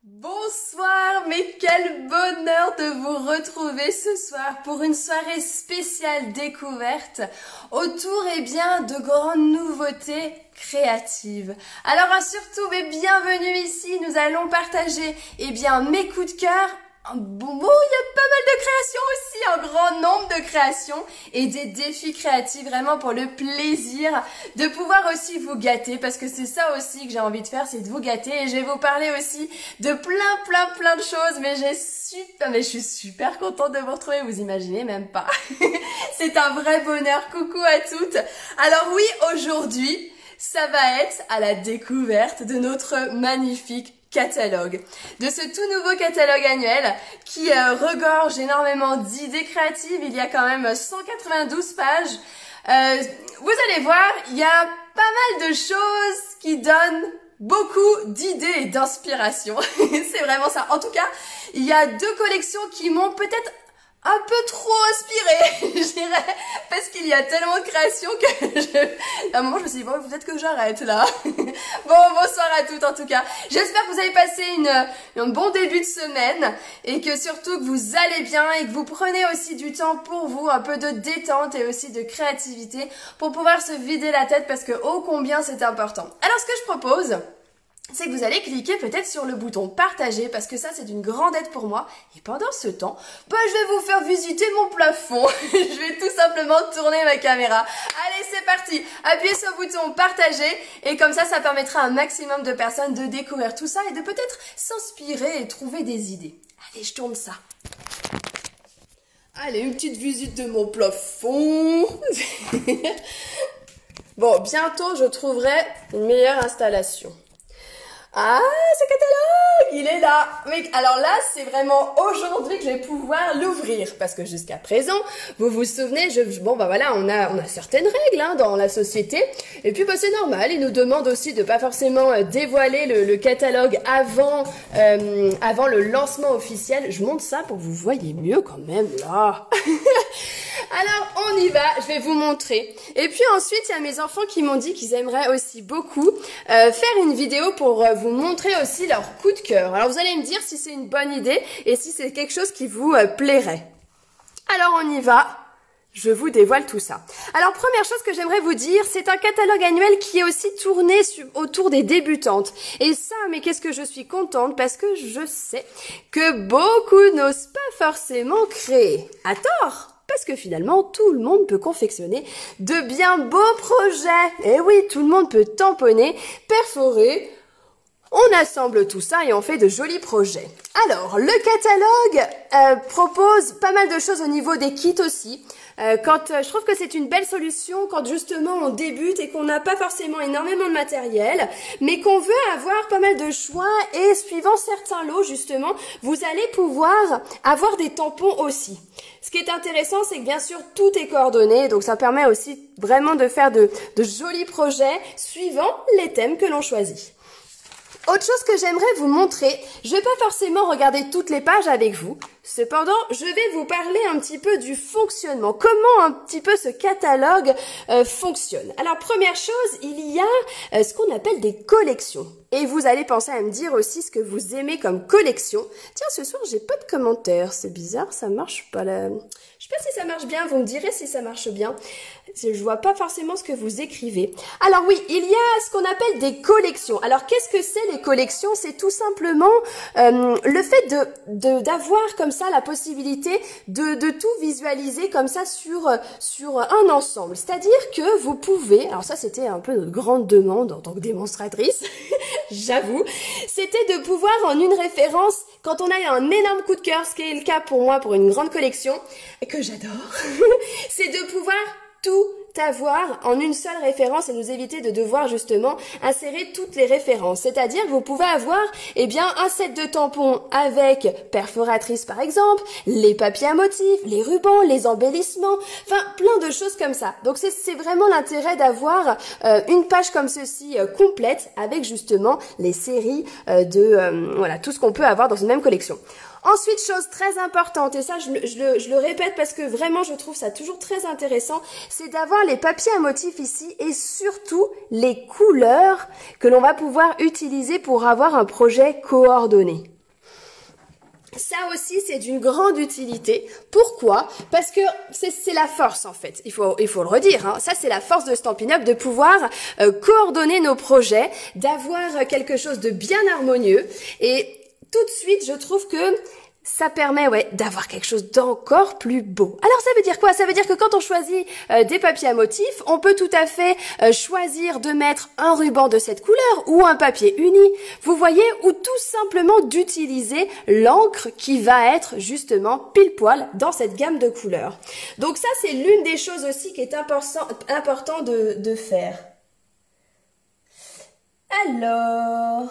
Bonsoir, mais quel bonheur de vous retrouver ce soir pour une soirée spéciale découverte autour de grandes nouveautés créatives. Alors surtout, bienvenue ici, nous allons partager mes coups de cœur. Il y a pas mal de créations aussi, un grand nombre de créations et des défis créatifs vraiment pour le plaisir de pouvoir aussi vous gâter parce que c'est ça aussi que j'ai envie de faire, c'est de vous gâter et je vais vous parler aussi de plein de choses mais je suis super contente de vous retrouver, vous imaginez même pas. C'est un vrai bonheur, coucou à toutes. Alors oui, aujourd'hui, ça va être à la découverte de notre magnifique catalogue, de ce tout nouveau catalogue annuel qui regorge énormément d'idées créatives. Il y a quand même 192 pages. Vous allez voir, il y a pas mal de choses qui donnent beaucoup d'idées et d'inspiration. C'est vraiment ça. En tout cas, il y a deux collections qui m'ont peut-être un peu trop inspirée, je dirais, parce qu'il y a tellement de créations que à un moment je me suis dit, bon, peut-être que j'arrête là. Bon, bonsoir à toutes en tout cas. J'espère que vous avez passé un bon début de semaine et que surtout que vous allez bien et que vous prenez aussi du temps pour vous, un peu de détente et aussi de créativité pour pouvoir se vider la tête parce que ô combien c'est important. Alors ce que je propose, c'est que vous allez cliquer peut-être sur le bouton partager parce que ça c'est d'une grande aide pour moi et pendant ce temps, je vais vous faire visiter mon plafond. Je vais tout simplement tourner ma caméra. Allez, c'est parti. Appuyez sur le bouton partager et comme ça permettra à un maximum de personnes de découvrir tout ça et de peut-être s'inspirer et trouver des idées. Allez, je tourne ça. Allez, une petite visite de mon plafond. Bon, bientôt je trouverai une meilleure installation. Ah, ce catalogue, il est là. Mais alors là, c'est vraiment aujourd'hui que je vais pouvoir l'ouvrir parce que jusqu'à présent, vous vous souvenez, voilà, on a certaines règles dans la société et puis c'est normal. Ils nous demandent aussi de pas forcément dévoiler le catalogue avant le lancement officiel. Je monte ça pour que vous voyez mieux quand même là. Alors, on y va, je vais vous montrer. Et puis ensuite, il y a mes enfants qui m'ont dit qu'ils aimeraient aussi beaucoup faire une vidéo pour vous montrer aussi leur coup de cœur. Alors, vous allez me dire si c'est une bonne idée et si c'est quelque chose qui vous plairait. Alors, on y va. Je vous dévoile tout ça. Alors, première chose que j'aimerais vous dire, c'est un catalogue annuel qui est aussi tourné autour des débutantes. Et ça, mais qu'est-ce que je suis contente parce que je sais que beaucoup n'osent pas forcément créer. À tort! Parce que finalement, tout le monde peut confectionner de bien beaux projets. Et oui, tout le monde peut tamponner, perforer. On assemble tout ça et on fait de jolis projets. Alors, le catalogue propose pas mal de choses au niveau des kits aussi. Je trouve que c'est une belle solution quand justement on débute et qu'on n'a pas forcément énormément de matériel, mais qu'on veut avoir pas mal de choix et suivant certains lots justement, vous allez pouvoir avoir des tampons aussi. Ce qui est intéressant, c'est que bien sûr tout est coordonné, donc ça permet aussi vraiment de faire de jolis projets suivant les thèmes que l'on choisit. Autre chose que j'aimerais vous montrer, je vais pas forcément regarder toutes les pages avec vous, cependant je vais vous parler un petit peu du fonctionnement, comment un petit peu ce catalogue fonctionne. Alors première chose, il y a ce qu'on appelle des collections. Et vous allez penser à me dire aussi ce que vous aimez comme collection. Tiens, ce soir j'ai pas de commentaires, c'est bizarre, ça marche pas là. Je sais pas si ça marche bien, vous me direz si ça marche bien. Je vois pas forcément ce que vous écrivez. Alors oui, il y a ce qu'on appelle des collections. Alors qu'est-ce que c'est les collections? C'est tout simplement le fait d'avoir comme ça la possibilité de tout visualiser comme ça sur un ensemble. C'est-à-dire que vous pouvez, alors ça c'était un peu notre grande demande en tant que démonstratrice, j'avoue, c'était de pouvoir en une référence, quand on a un énorme coup de cœur, ce qui est le cas pour moi pour une grande collection, et que j'adore, c'est de pouvoir tout avoir en une seule référence et nous éviter de devoir justement insérer toutes les références. C'est-à-dire que vous pouvez avoir un set de tampons avec perforatrice par exemple, les papiers à motifs, les rubans, les embellissements, enfin plein de choses comme ça. Donc c'est vraiment l'intérêt d'avoir une page comme ceci complète avec justement les séries voilà tout ce qu'on peut avoir dans une même collection. Ensuite, chose très importante, et ça je le répète parce que vraiment je trouve ça toujours très intéressant, c'est d'avoir les papiers à motifs ici et surtout les couleurs que l'on va pouvoir utiliser pour avoir un projet coordonné. Ça aussi, c'est d'une grande utilité. Pourquoi? Parce que c'est la force, en fait. Il faut le redire, hein. Ça, c'est la force de Stampin' Up, de pouvoir coordonner nos projets, d'avoir quelque chose de bien harmonieux. Et tout de suite, je trouve que ça permet d'avoir quelque chose d'encore plus beau. Alors ça veut dire quoi? Ça veut dire que quand on choisit des papiers à motifs, on peut tout à fait choisir de mettre un ruban de cette couleur ou un papier uni, vous voyez, ou tout simplement d'utiliser l'encre qui va être justement pile poil dans cette gamme de couleurs. Donc ça, c'est l'une des choses aussi qui est important de faire. Alors...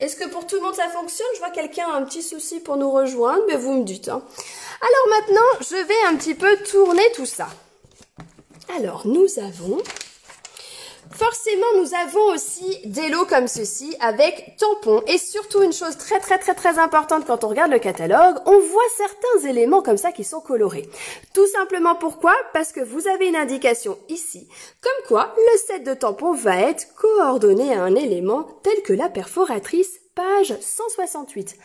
est-ce que pour tout le monde ça fonctionne? Je vois quelqu'un a un petit souci pour nous rejoindre, mais vous me dites. Hein. Alors maintenant, je vais un petit peu tourner tout ça. Alors, forcément, nous avons aussi des lots comme ceci avec tampons. Et surtout, une chose très importante quand on regarde le catalogue, on voit certains éléments comme ça qui sont colorés. Tout simplement pourquoi? Parce que vous avez une indication ici, comme quoi le set de tampons va être coordonné à un élément tel que la perforatrice, page 168.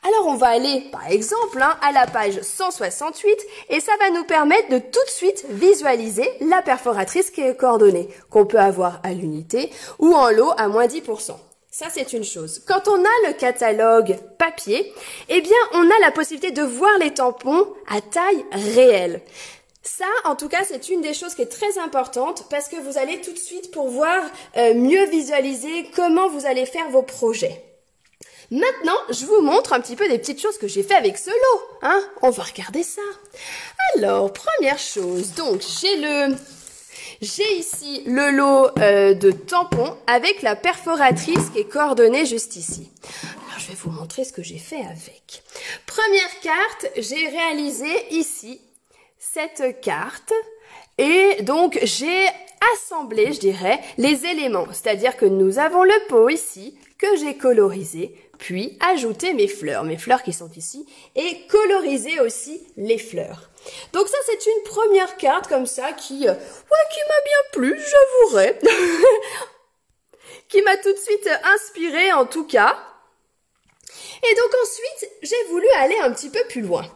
Alors on va aller par exemple à la page 168 et ça va nous permettre de tout de suite visualiser la perforatrice qui est coordonnée, qu'on peut avoir à l'unité ou en lot à moins 10%. Ça, c'est une chose. Quand on a le catalogue papier, eh bien, on a la possibilité de voir les tampons à taille réelle. Ça, en tout cas, c'est une des choses qui est très importante parce que vous allez tout de suite pouvoir mieux visualiser comment vous allez faire vos projets. Maintenant, je vous montre un petit peu des petites choses que j'ai fait avec ce lot. Hein, on va regarder ça. Alors, première chose, donc j'ai ici le lot de tampons avec la perforatrice qui est coordonnée juste ici. Alors, je vais vous montrer ce que j'ai fait avec. Première carte, j'ai réalisé ici cette carte et donc j'ai assemblé, je dirais, les éléments. C'est-à-dire que nous avons le pot ici que j'ai colorisé, puis ajouté mes fleurs qui sont ici et coloriser aussi les fleurs. Donc ça, c'est une première carte comme ça qui m'a bien plu, j'avouerai. Qui m'a tout de suite inspirée en tout cas. Et donc ensuite, j'ai voulu aller un petit peu plus loin.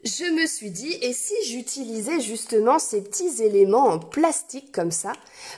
Je me suis dit, et si j'utilisais justement ces petits éléments en plastique comme ça?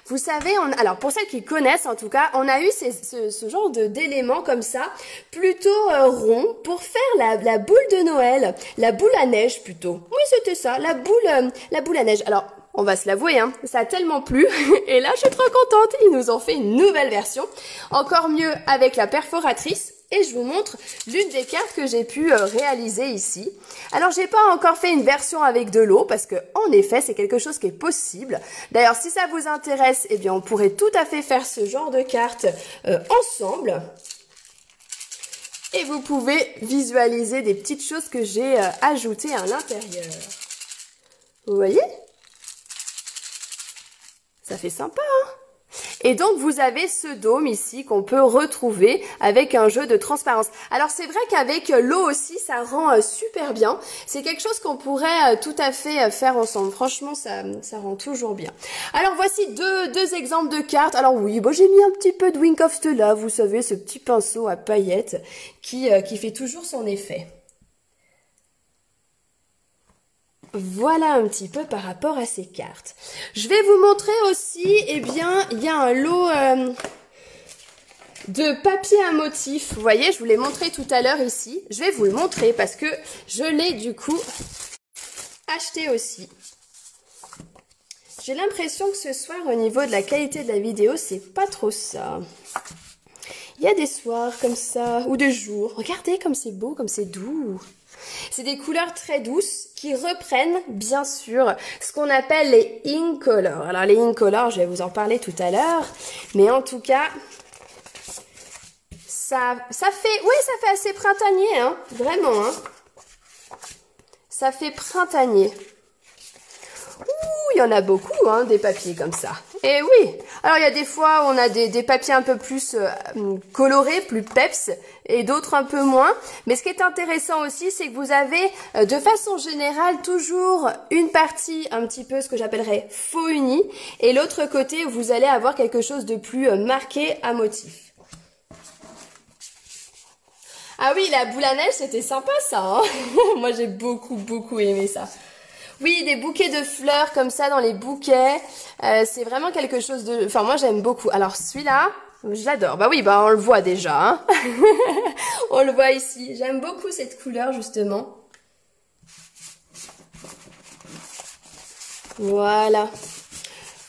Vous savez, alors pour celles qui connaissent en tout cas, on a eu ce genre d'éléments comme ça, plutôt ronds, pour faire la boule de Noël, la boule à neige plutôt. Oui, c'était ça, la boule à neige. Alors, on va se l'avouer, hein, ça a tellement plu, et là je suis trop contente, ils nous ont fait une nouvelle version, encore mieux avec la perforatrice. Et je vous montre l'une des cartes que j'ai pu réaliser ici. Alors, j'ai pas encore fait une version avec de l'eau parce que, en effet, c'est quelque chose qui est possible. D'ailleurs, si ça vous intéresse, eh bien, on pourrait tout à fait faire ce genre de cartes ensemble. Et vous pouvez visualiser des petites choses que j'ai ajoutées à l'intérieur. Vous voyez? Ça fait sympa, hein? Et donc, vous avez ce dôme ici qu'on peut retrouver avec un jeu de transparence. Alors, c'est vrai qu'avec l'eau aussi, ça rend super bien. C'est quelque chose qu'on pourrait tout à fait faire ensemble. Franchement, ça rend toujours bien. Alors, voici deux exemples de cartes. Alors oui, bon, j'ai mis un petit peu de Wink of Stella, vous savez, ce petit pinceau à paillettes qui fait toujours son effet. Voilà un petit peu par rapport à ces cartes. Je vais vous montrer aussi, eh bien, il y a un lot de papier à motifs. Vous voyez, je vous l'ai montré tout à l'heure ici. Je vais vous le montrer parce que je l'ai du coup acheté aussi. J'ai l'impression que ce soir, au niveau de la qualité de la vidéo, c'est pas trop ça. Il y a des soirs comme ça, ou des jours. Regardez comme c'est beau, comme c'est doux. C'est des couleurs très douces qui reprennent, bien sûr, ce qu'on appelle les ink colors. Alors, les ink colors, je vais vous en parler tout à l'heure. Mais en tout cas, ça fait assez printanier, hein. Vraiment, hein. Ça fait printanier. Ouh, il y en a beaucoup, hein, des papiers comme ça. Et oui. Alors il y a des fois où on a des papiers un peu plus colorés, plus peps, et d'autres un peu moins. Mais ce qui est intéressant aussi, c'est que vous avez de façon générale toujours une partie un petit peu ce que j'appellerais faux uni, et l'autre côté où vous allez avoir quelque chose de plus marqué à motif. Ah oui, la boule à neige, c'était sympa ça, hein. Moi j'ai beaucoup aimé ça. Oui, des bouquets de fleurs comme ça dans les bouquets, c'est vraiment quelque chose de... Enfin, moi j'aime beaucoup. Alors celui-là, j'adore. Bah oui, bah on le voit déjà, hein. On le voit ici. J'aime beaucoup cette couleur justement. Voilà.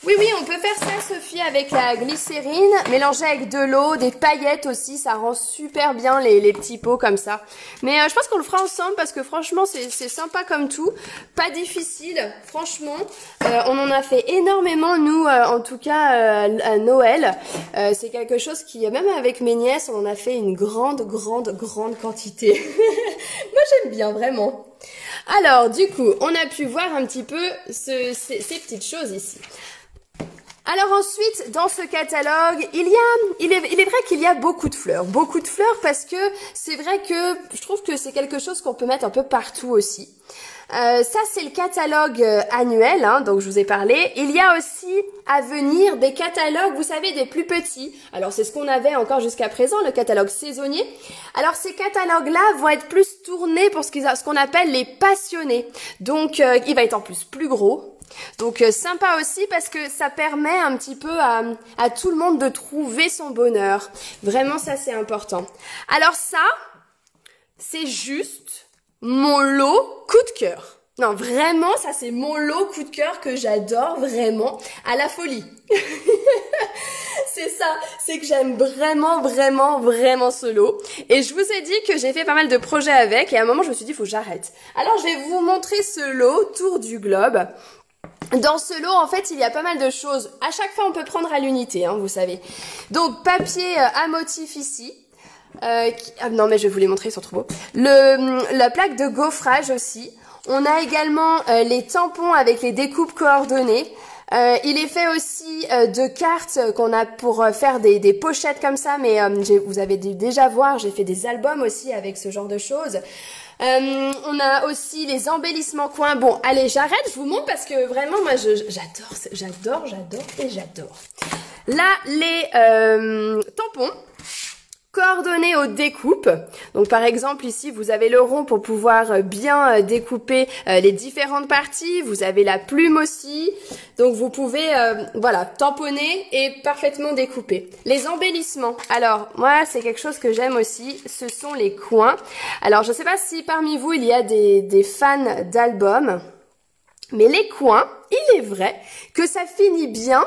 Oui, on peut faire ça, Sophie, avec la glycérine, mélanger avec de l'eau, des paillettes aussi, ça rend super bien les petits pots comme ça. Mais je pense qu'on le fera ensemble parce que franchement, c'est sympa comme tout, pas difficile, franchement. On en a fait énormément, nous, en tout cas, à Noël. C'est quelque chose qui, même avec mes nièces, on en a fait une grande quantité. Moi, j'aime bien, vraiment. Alors, du coup, on a pu voir un petit peu ces petites choses ici. Alors ensuite, dans ce catalogue, il est vrai qu'il y a beaucoup de fleurs parce que c'est vrai que je trouve que c'est quelque chose qu'on peut mettre un peu partout aussi. Ça, c'est le catalogue annuel, hein, donc je vous ai parlé. Il y a aussi à venir des catalogues, vous savez, des plus petits. Alors, c'est ce qu'on avait encore jusqu'à présent, le catalogue saisonnier. Alors, ces catalogues-là vont être plus tournés pour ce qu'on appelle les passionnés. Donc, il va être en plus gros. Donc sympa aussi parce que ça permet un petit peu à tout le monde de trouver son bonheur. Vraiment, ça c'est important. Alors ça, c'est juste mon lot coup de cœur. Non, vraiment, ça c'est mon lot coup de cœur que j'adore vraiment à la folie. C'est ça, c'est que j'aime vraiment ce lot. Et je vous ai dit que j'ai fait pas mal de projets avec et à un moment je me suis dit, il faut que j'arrête. Alors je vais vous montrer ce lot, tour du globe. Dans ce lot, en fait, il y a pas mal de choses. À chaque fois, on peut prendre à l'unité, hein, vous savez. Donc, papier à motif ici. Non, mais je vais vous les montrer, ils sont trop beaux. La plaque de gaufrage aussi. On a également les tampons avec les découpes coordonnées. Il est fait aussi de cartes qu'on a pour faire des pochettes comme ça, mais vous avez déjà voir, j'ai fait des albums aussi avec ce genre de choses. On a aussi les embellissements coins. Bon, allez, j'arrête, je vous montre parce que vraiment, moi, j'adore. Là, les tampons coordonnés aux découpes. Donc, par exemple, ici, vous avez le rond pour pouvoir bien découper les différentes parties. Vous avez la plume aussi. Donc, vous pouvez, voilà, tamponner et parfaitement découper. Les embellissements. Alors, moi, c'est quelque chose que j'aime aussi. Ce sont les coins. Alors, je ne sais pas si parmi vous, il y a des fans d'albums. Mais les coins, il est vrai que ça finit bien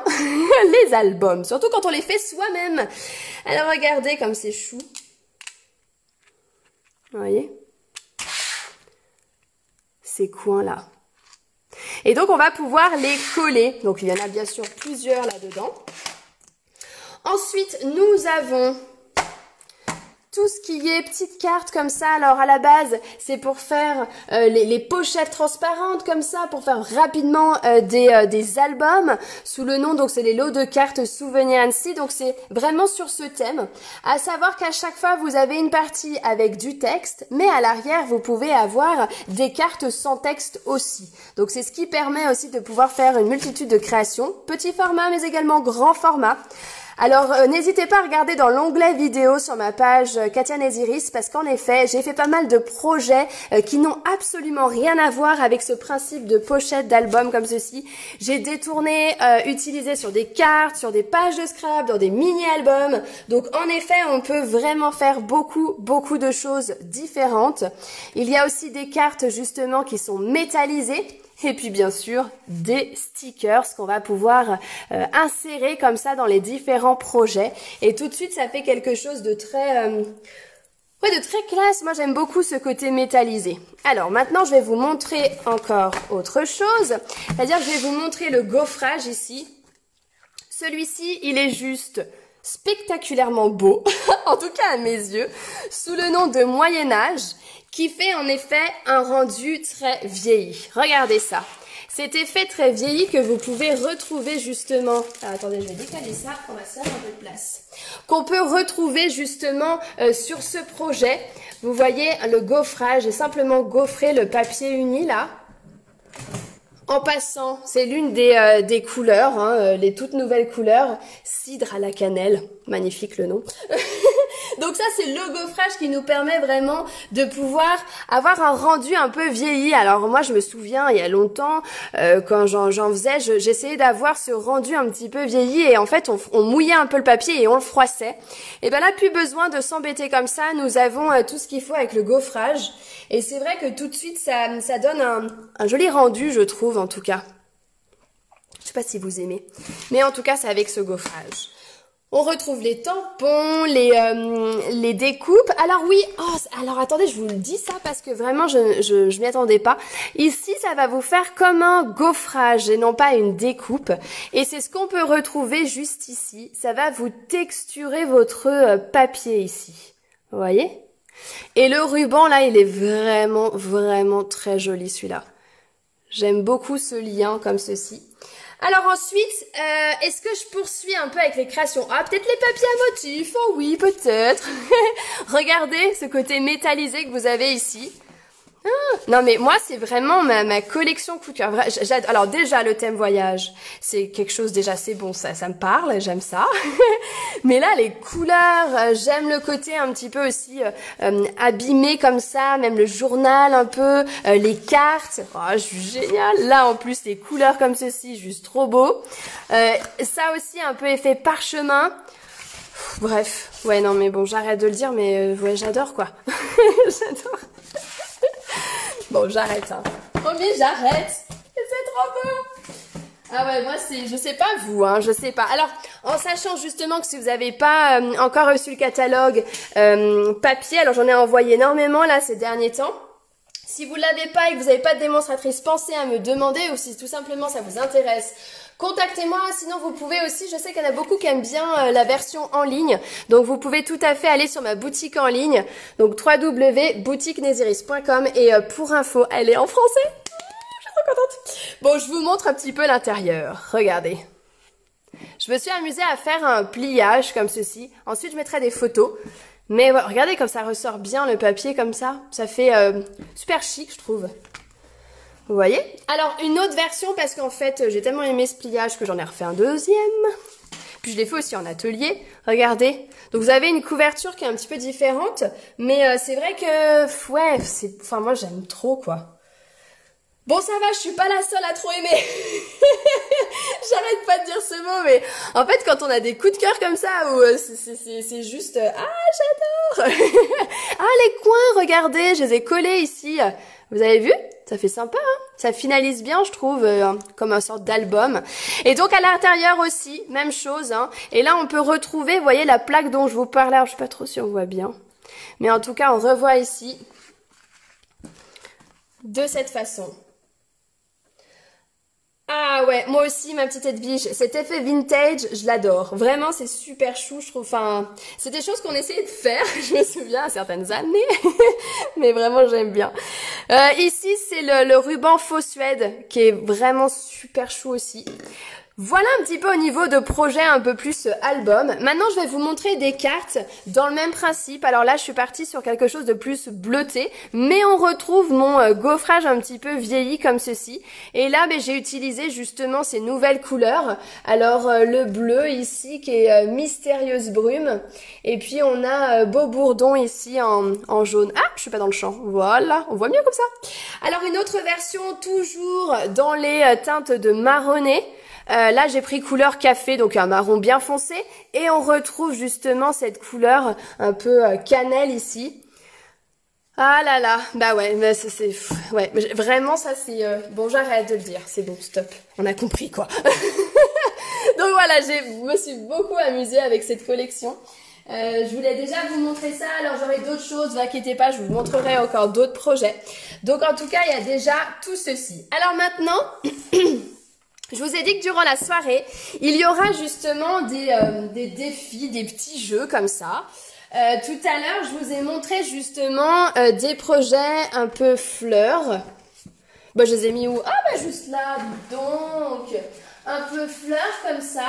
les albums, surtout quand on les fait soi-même. Alors regardez comme c'est chou. Vous voyez? Ces coins-là. Et donc on va pouvoir les coller. Donc il y en a bien sûr plusieurs là-dedans. Ensuite, nous avons tout ce qui est petites cartes comme ça. Alors à la base, c'est pour faire les pochettes transparentes comme ça, pour faire rapidement des albums sous le nom, donc c'est les lots de cartes souvenirs Annecy. Donc c'est vraiment sur ce thème. À savoir qu'à chaque fois, vous avez une partie avec du texte, mais à l'arrière, vous pouvez avoir des cartes sans texte aussi. Donc c'est ce qui permet aussi de pouvoir faire une multitude de créations, petit format mais également grand format. Alors, n'hésitez pas à regarder dans l'onglet vidéo sur ma page Katia Nésiris parce qu'en effet, j'ai fait pas mal de projets qui n'ont absolument rien à voir avec ce principe de pochette d'album comme ceci. J'ai détourné, utilisé sur des cartes, sur des pages de scrap, dans des mini-albums. Donc, en effet, on peut vraiment faire beaucoup de choses différentes. Il y a aussi des cartes justement qui sont métallisées. Et puis bien sûr des stickers qu'on va pouvoir insérer comme ça dans les différents projets. Et tout de suite ça fait quelque chose de très classe. Moi j'aime beaucoup ce côté métallisé. Alors maintenant je vais vous montrer encore autre chose. C'est-à-dire que je vais vous montrer le gaufrage ici. Celui-ci il est juste spectaculairement beau, en tout cas à mes yeux, sous le nom de Moyen-Âge, qui fait en effet un rendu très vieilli. Regardez ça. Cet effet très vieilli que vous pouvez retrouver justement... Ah, attendez, je vais décaler ça, on va se faire un peu de place. Qu'on peut retrouver justement sur ce projet. Vous voyez le gaufrage, j'ai simplement gaufré le papier uni là. En passant, c'est l'une des couleurs, hein, les toutes nouvelles couleurs, cidre à la cannelle, magnifique le nom. Donc ça, c'est le gaufrage qui nous permet vraiment de pouvoir avoir un rendu un peu vieilli. Alors moi, je me souviens, il y a longtemps, quand j'en faisais, j'essayais d'avoir ce rendu un petit peu vieilli et en fait, on mouillait un peu le papier et on le froissait. Et ben là, plus besoin de s'embêter comme ça. Nous avons tout ce qu'il faut avec le gaufrage. Et c'est vrai que tout de suite, ça donne un joli rendu, je trouve, en tout cas. Je sais pas si vous aimez. Mais en tout cas, c'est avec ce gaufrage. On retrouve les tampons, les découpes. Alors oui, alors attendez, je vous le dis ça parce que vraiment, je m'y attendais pas. Ici, ça va vous faire comme un gaufrage et non pas une découpe. Et c'est ce qu'on peut retrouver juste ici. Ça va vous texturer votre papier ici. Vous voyez ? Et le ruban, là, il est vraiment, vraiment très joli, celui-là. J'aime beaucoup ce lien comme ceci. Alors ensuite, est-ce que je poursuis un peu avec les créations? Ah, peut-être les papiers à motifs. Oh oui, peut-être. Regardez ce côté métallisé que vous avez ici. Ah, non mais moi c'est vraiment ma collection coup de cœur. Alors déjà le thème voyage, c'est quelque chose déjà c'est bon, ça me parle, j'aime ça. Mais là les couleurs, j'aime le côté un petit peu aussi abîmé comme ça, même le journal un peu, les cartes, oh, je suis génial. Là en plus les couleurs comme ceci, juste trop beau. Ça aussi un peu effet parchemin. Bref, ouais non mais bon j'arrête de le dire mais ouais j'adore quoi. J'adore. Bon, j'arrête, hein. Promis, j'arrête. C'est trop beau. Ah ouais, moi, je sais pas vous, hein, je sais pas. Alors, en sachant justement que si vous n'avez pas encore reçu le catalogue papier, alors j'en ai envoyé énormément, là, ces derniers temps. Si vous l'avez pas et que vous n'avez pas de démonstratrice, pensez à me demander, ou si tout simplement ça vous intéresse, contactez-moi, sinon vous pouvez aussi, je sais qu'il y en a beaucoup qui aiment bien la version en ligne, donc vous pouvez tout à fait aller sur ma boutique en ligne, donc www.boutiqueneziris.com et pour info, elle est en français. Je suis trop contente. Bon, je vous montre un petit peu l'intérieur, regardez. Je me suis amusée à faire un pliage comme ceci, ensuite je mettrai des photos. Mais ouais, regardez comme ça ressort bien le papier comme ça fait super chic je trouve. Vous voyez? Alors une autre version parce qu'en fait j'ai tellement aimé ce pliage que j'en ai refait un deuxième. Puis je l'ai fait aussi en atelier, regardez. Donc vous avez une couverture qui est un petit peu différente, mais c'est vrai que ouais, enfin moi j'aime trop quoi. Bon ça va, je suis pas la seule à trop aimer. J'arrête pas de dire ce mot, mais en fait quand on a des coups de cœur comme ça, où c'est juste ah j'adore. Ah les coins, regardez, je les ai collés ici. Vous avez vu? Ça fait sympa, hein? Ça finalise bien, je trouve, comme une sorte d'album. Et donc à l'intérieur aussi, même chose, hein. Et là on peut retrouver, vous voyez la plaque dont je vous parlais. Alors je suis pas trop sûre, on voit bien, mais en tout cas on revoit ici de cette façon. Ah ouais, moi aussi ma petite Edwige, cet effet vintage, je l'adore. Vraiment, c'est super chou, je trouve. Enfin, c'est des choses qu'on essayait de faire, je me souviens, à certaines années. Mais vraiment, j'aime bien. Ici, c'est le ruban faux suède, qui est vraiment super chou aussi. Voilà un petit peu au niveau de projet un peu plus album. Maintenant, je vais vous montrer des cartes dans le même principe. Alors là, je suis partie sur quelque chose de plus bleuté, mais on retrouve mon gaufrage un petit peu vieilli comme ceci. Et là, j'ai utilisé justement ces nouvelles couleurs. Alors, le bleu ici qui est mystérieuse brume. Et puis, on a beau bourdon ici en jaune. Ah, je suis pas dans le champ. Voilà, on voit mieux comme ça. Alors, une autre version toujours dans les teintes de marronné. Là j'ai pris couleur café, donc un marron bien foncé, et on retrouve justement cette couleur un peu cannelle ici. Ah là là, bah ouais, mais ouais, vraiment ça c'est bon, j'arrête de le dire, c'est bon, stop, on a compris quoi. Donc voilà, je me suis beaucoup amusée avec cette collection. Je voulais déjà vous montrer ça, alors j'aurai d'autres choses, ne vous inquiétez pas, je vous montrerai encore d'autres projets. Donc en tout cas, il y a déjà tout ceci. Alors maintenant... Je vous ai dit que durant la soirée, il y aura justement des défis, des petits jeux comme ça. Tout à l'heure, je vous ai montré justement des projets un peu fleurs. Bah, je les ai mis où? Ah, bah, juste là, donc. Un peu fleurs comme ça.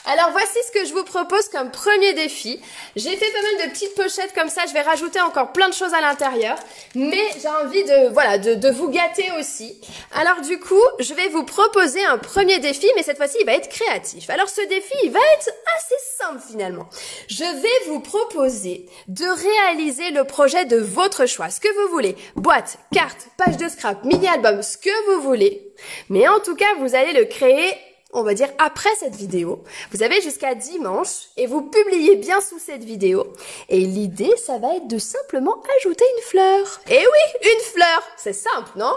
Alors voici ce que je vous propose comme premier défi. J'ai fait pas mal de petites pochettes comme ça, je vais rajouter encore plein de choses à l'intérieur, mais j'ai envie de vous gâter aussi. Alors du coup, je vais vous proposer un premier défi, mais cette fois-ci il va être créatif. Alors ce défi, il va être assez simple finalement. Je vais vous proposer de réaliser le projet de votre choix, ce que vous voulez. Boîte, carte, page de scrap, mini-album, ce que vous voulez. Mais en tout cas, vous allez le créer, on va dire, après cette vidéo. Vous avez jusqu'à dimanche et vous publiez bien sous cette vidéo. Et l'idée, ça va être de simplement ajouter une fleur. Et oui, une fleur. C'est simple, non?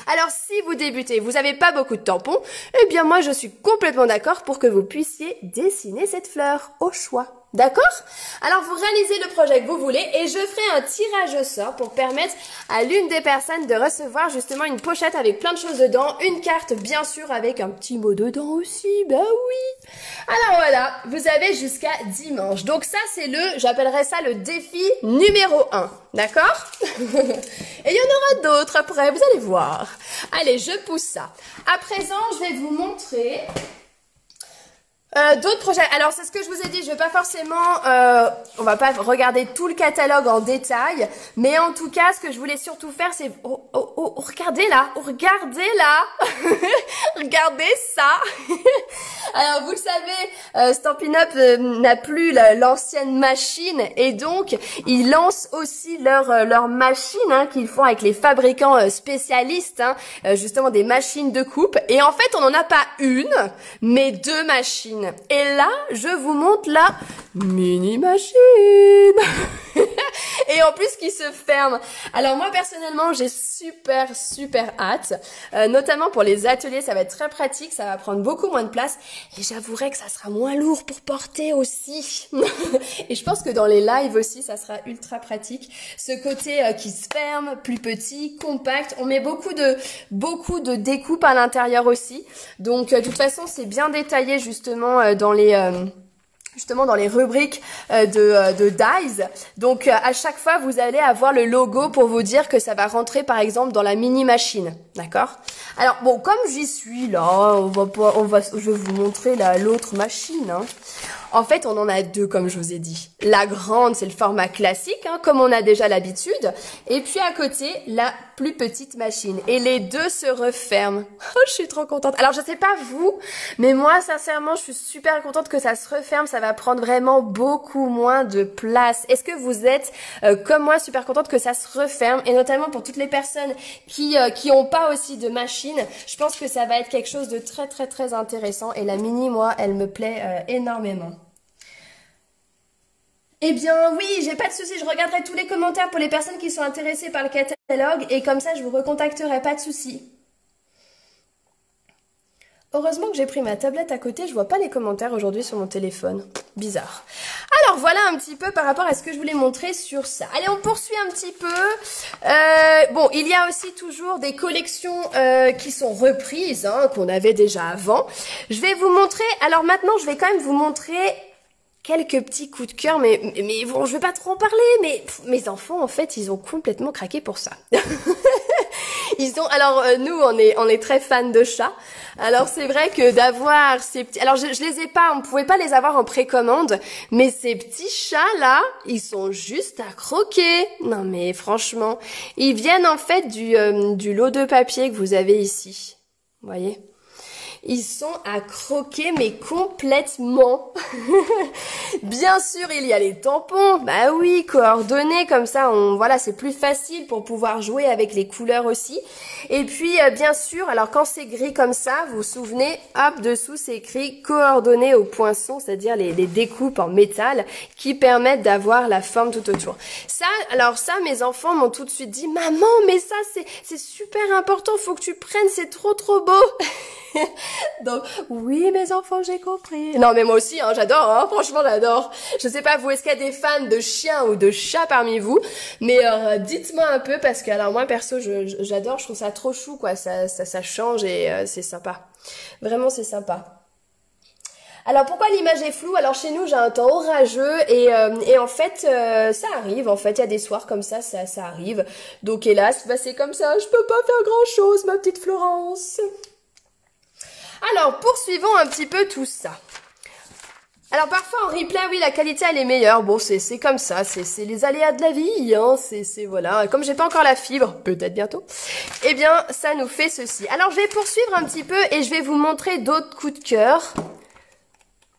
Alors, si vous débutez, vous n'avez pas beaucoup de tampons, eh bien moi, je suis complètement d'accord pour que vous puissiez dessiner cette fleur au choix. D'accord? Alors, vous réalisez le projet que vous voulez et je ferai un tirage au sort pour permettre à l'une des personnes de recevoir justement une pochette avec plein de choses dedans, une carte bien sûr avec un petit mot dedans aussi, bah oui. Alors voilà, vous avez jusqu'à dimanche. Donc ça, c'est j'appellerais ça le défi numéro 1. D'accord? Et il y en aura d'autres après, vous allez voir. Allez, je pousse ça. À présent, je vais vous montrer d'autres projets. Alors c'est ce que je vous ai dit, je vais pas forcément, on va pas regarder tout le catalogue en détail, mais en tout cas ce que je voulais surtout faire c'est, regardez là, regardez ça. Alors vous le savez, Stampin' Up n'a plus l'ancienne machine et donc ils lancent aussi leur machine qu'ils font avec les fabricants spécialistes, justement des machines de coupe. Et en fait on n'en a pas une, mais deux machines. Et là, je vous montre la mini machine. Et en plus qui se ferme. Alors moi personnellement j'ai super hâte, notamment pour les ateliers, ça va être très pratique, ça va prendre beaucoup moins de place et j'avouerai que ça sera moins lourd pour porter aussi. Et je pense que dans les lives aussi ça sera ultra pratique, ce côté qui se ferme, plus petit, compact. On met beaucoup de découpes à l'intérieur aussi, donc de toute façon c'est bien détaillé justement dans les rubriques de Dies. Donc à chaque fois vous allez avoir le logo pour vous dire que ça va rentrer par exemple dans la mini machine, d'accord? Alors bon, comme j'y suis là, je vais vous montrer l'autre machine. En fait, on en a deux, comme je vous ai dit. La grande, c'est le format classique, comme on a déjà l'habitude. Et puis à côté, la plus petite machine. Et les deux se referment. Oh, je suis trop contente. Alors, je sais pas vous, mais moi, sincèrement, je suis super contente que ça se referme. Ça va prendre vraiment beaucoup moins de place. Est-ce que vous êtes, comme moi, super contente que ça se referme? Et notamment pour toutes les personnes qui ont pas aussi de machine, je pense que ça va être quelque chose de très intéressant. Et la mini, moi, elle me plaît énormément. Eh bien oui, j'ai pas de souci, je regarderai tous les commentaires pour les personnes qui sont intéressées par le catalogue et comme ça je vous recontacterai, pas de souci. Heureusement que j'ai pris ma tablette à côté, je vois pas les commentaires aujourd'hui sur mon téléphone. Bizarre. Alors voilà un petit peu par rapport à ce que je voulais montrer sur ça. Allez, on poursuit un petit peu. Bon, il y a aussi toujours des collections qui sont reprises, qu'on avait déjà avant. Je vais vous montrer, alors maintenant je vais quand même vous montrer quelques petits coups de cœur, mais bon, je vais pas trop en parler, mais mes enfants, en fait, ils ont complètement craqué pour ça. Alors nous, on est très fans de chats. Alors c'est vrai que d'avoir ces petits, alors je les ai pas, on pouvait pas les avoir en précommande, mais ces petits chats là, ils sont juste à croquer. Non mais franchement, ils viennent en fait du lot de papier que vous avez ici. Vous voyez? Ils sont à croquer, mais complètement. Bien sûr, il y a les tampons. Bah oui, coordonnés, comme ça, voilà, c'est plus facile pour pouvoir jouer avec les couleurs aussi. Et puis, bien sûr, alors quand c'est gris comme ça, vous vous souvenez, hop, dessous, c'est écrit coordonnées au poinçon, c'est-à-dire les découpes en métal qui permettent d'avoir la forme tout autour. Ça, mes enfants m'ont tout de suite dit, maman, mais ça, c'est super important, faut que tu prennes, c'est trop beau. Donc, oui, mes enfants, j'ai compris. Non, mais moi aussi, j'adore, franchement, j'adore. Je sais pas, vous, est-ce qu'il y a des fans de chiens ou de chats parmi vous? Mais dites-moi un peu, parce que, alors moi, perso, j'adore, je trouve ça trop chou, quoi. Ça change et c'est sympa. Vraiment, c'est sympa. Alors pourquoi l'image est floue? Alors chez nous j'ai un temps orageux et en fait ça arrive, en fait il y a des soirs comme ça arrive. Donc hélas, bah, c'est comme ça, je peux pas faire grand chose ma petite Florence. Alors poursuivons un petit peu tout ça. Alors parfois en replay, oui, la qualité elle est meilleure. Bon, c'est comme ça, c'est les aléas de la vie, hein. C'est voilà. Comme j'ai pas encore la fibre, peut-être bientôt. Eh bien, ça nous fait ceci. Alors je vais poursuivre un petit peu et je vais vous montrer d'autres coups de cœur.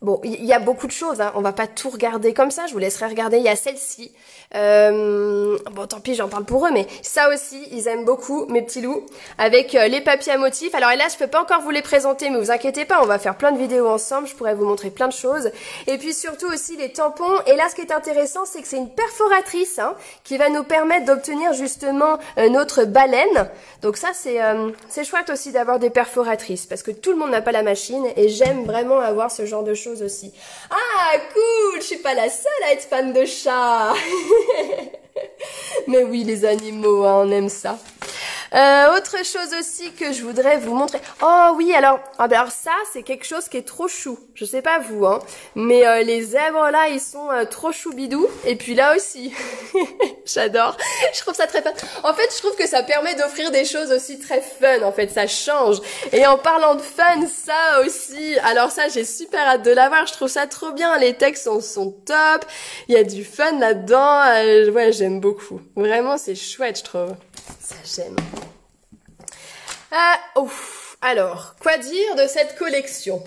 Bon, il y a beaucoup de choses, hein. On va pas tout regarder comme ça, je vous laisserai regarder. Il y a celle-ci. Bon, tant pis, j'en parle pour eux, mais ça aussi, ils aiment beaucoup, mes petits loups, avec les papiers à motifs. Alors là, je peux pas encore vous les présenter, mais vous inquiétez pas, on va faire plein de vidéos ensemble, je pourrais vous montrer plein de choses. Et puis surtout aussi les tampons. Et là, ce qui est intéressant, c'est que c'est une perforatrice, hein, qui va nous permettre d'obtenir justement notre baleine. Donc ça, c'est chouette aussi d'avoir des perforatrices, parce que tout le monde n'a pas la machine, et j'aime vraiment avoir ce genre de choses aussi. Ah, cool, je suis pas la seule à être fan de chat. Mais oui, les animaux, hein, on aime ça. Autre chose aussi que je voudrais vous montrer. Oh oui, alors ça, c'est quelque chose qui est trop chou. Je sais pas vous, hein, mais les zèbres là, ils sont trop choubidous. Et puis là aussi, j'adore. Je trouve ça très fun. En fait, je trouve que ça permet d'offrir des choses aussi très fun. En fait, ça change. Et en parlant de fun, ça aussi. Alors ça, j'ai super hâte de l'avoir. Je trouve ça trop bien. Les textes sont top. Il y a du fun là-dedans. Ouais, j'aime beaucoup. Vraiment, c'est chouette, je trouve. Ça, j'aime. Alors, quoi dire de cette collection?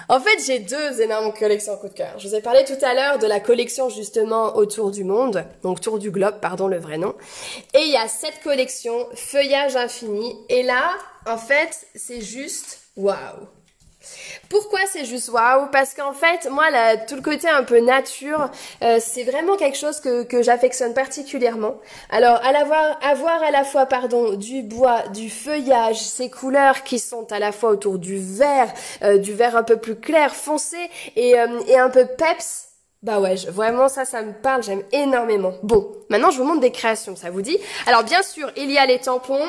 En fait, j'ai deux énormes collections coup de cœur. Je vous ai parlé tout à l'heure de la collection justement autour du monde, donc autour du globe, pardon, le vrai nom. Et il y a cette collection Feuillage infini. Et là, en fait, c'est juste waouh. Pourquoi c'est juste waouh? Parce qu'en fait, moi, tout le côté un peu nature, c'est vraiment quelque chose que j'affectionne particulièrement. Alors, avoir à la fois, pardon, du bois, du feuillage, ces couleurs qui sont à la fois autour du vert un peu plus clair, foncé, et un peu peps. Bah ouais, vraiment ça me parle, j'aime énormément. Bon, maintenant je vous montre des créations, ça vous dit? Alors bien sûr, il y a les tampons,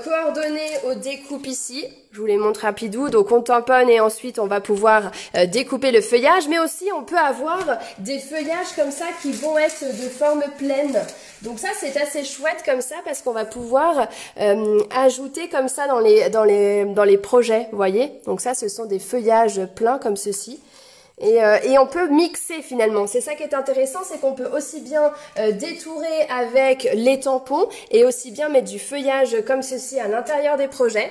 coordonnés aux découpes ici. Je vous les montre rapidou. Donc on tamponne et ensuite on va pouvoir découper le feuillage. Mais aussi on peut avoir des feuillages comme ça qui vont être de forme pleine. Donc ça c'est assez chouette comme ça parce qu'on va pouvoir ajouter comme ça dans les projets, vous voyez? Donc ça ce sont des feuillages pleins comme ceci. Et on peut mixer finalement. C'est ça qui est intéressant, c'est qu'on peut aussi bien détourer avec les tampons et aussi bien mettre du feuillage comme ceci à l'intérieur des projets.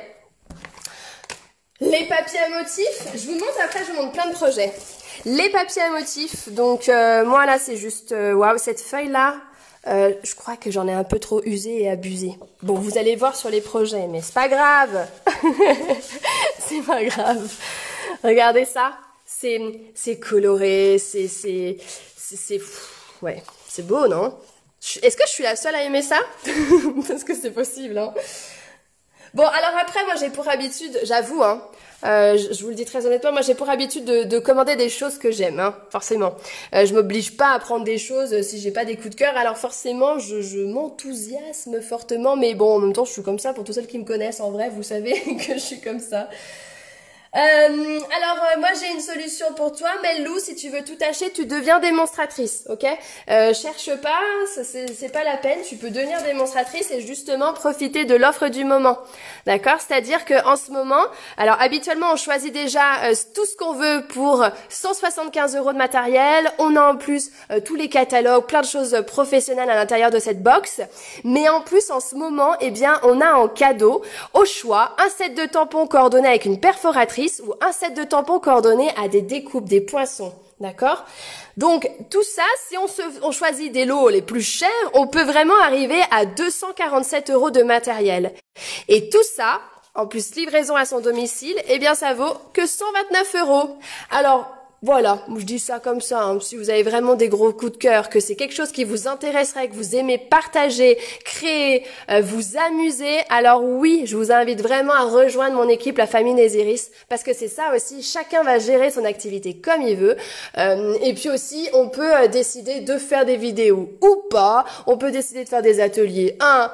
Les papiers à motifs, je vous montre après, je vous montre plein de projets. Les papiers à motifs, donc moi là c'est juste, waouh, cette feuille là, je crois que j'en ai un peu trop usé et abusé. Bon, vous allez voir sur les projets, mais c'est pas grave. C'est pas grave. Regardez ça. C'est coloré, ouais, c'est beau, non? Est-ce que je suis la seule à aimer ça? Parce que c'est possible, hein. Bon, alors après, moi j'ai pour habitude, j'avoue, hein, je vous le dis très honnêtement, moi j'ai pour habitude de commander des choses que j'aime, hein, forcément. Je m'oblige pas à prendre des choses si j'ai pas des coups de cœur, alors forcément je m'enthousiasme fortement, mais bon, en même temps je suis comme ça, pour tous celles qui me connaissent en vrai, vous savez que je suis comme ça. Moi j'ai une solution pour toi, Mellou, si tu veux tout acheter, tu deviens démonstratrice, ok? Cherche pas, c'est pas la peine, tu peux devenir démonstratrice et justement profiter de l'offre du moment, d'accord? C'est-à-dire que en ce moment, alors habituellement on choisit déjà tout ce qu'on veut pour 175 € de matériel, on a en plus tous les catalogues, plein de choses professionnelles à l'intérieur de cette box, mais en plus en ce moment, eh bien on a en cadeau, au choix, un set de tampons coordonnés avec une perforatrice ou un set de tampons coordonnés à des découpes, des poinçons, d'accord? Donc tout ça, si on choisit des lots les plus chers, on peut vraiment arriver à 247 € de matériel. Et tout ça, en plus livraison à son domicile, eh bien ça vaut que 129 €. Alors, Voilà, je dis ça comme ça, hein. Si vous avez vraiment des gros coups de cœur, que c'est quelque chose qui vous intéresserait, que vous aimez partager, créer, vous amuser, alors oui, je vous invite vraiment à rejoindre mon équipe, la famille Nésiris, parce que c'est ça aussi, chacun va gérer son activité comme il veut, et puis aussi, on peut décider de faire des vidéos ou pas, on peut décider de faire des ateliers, un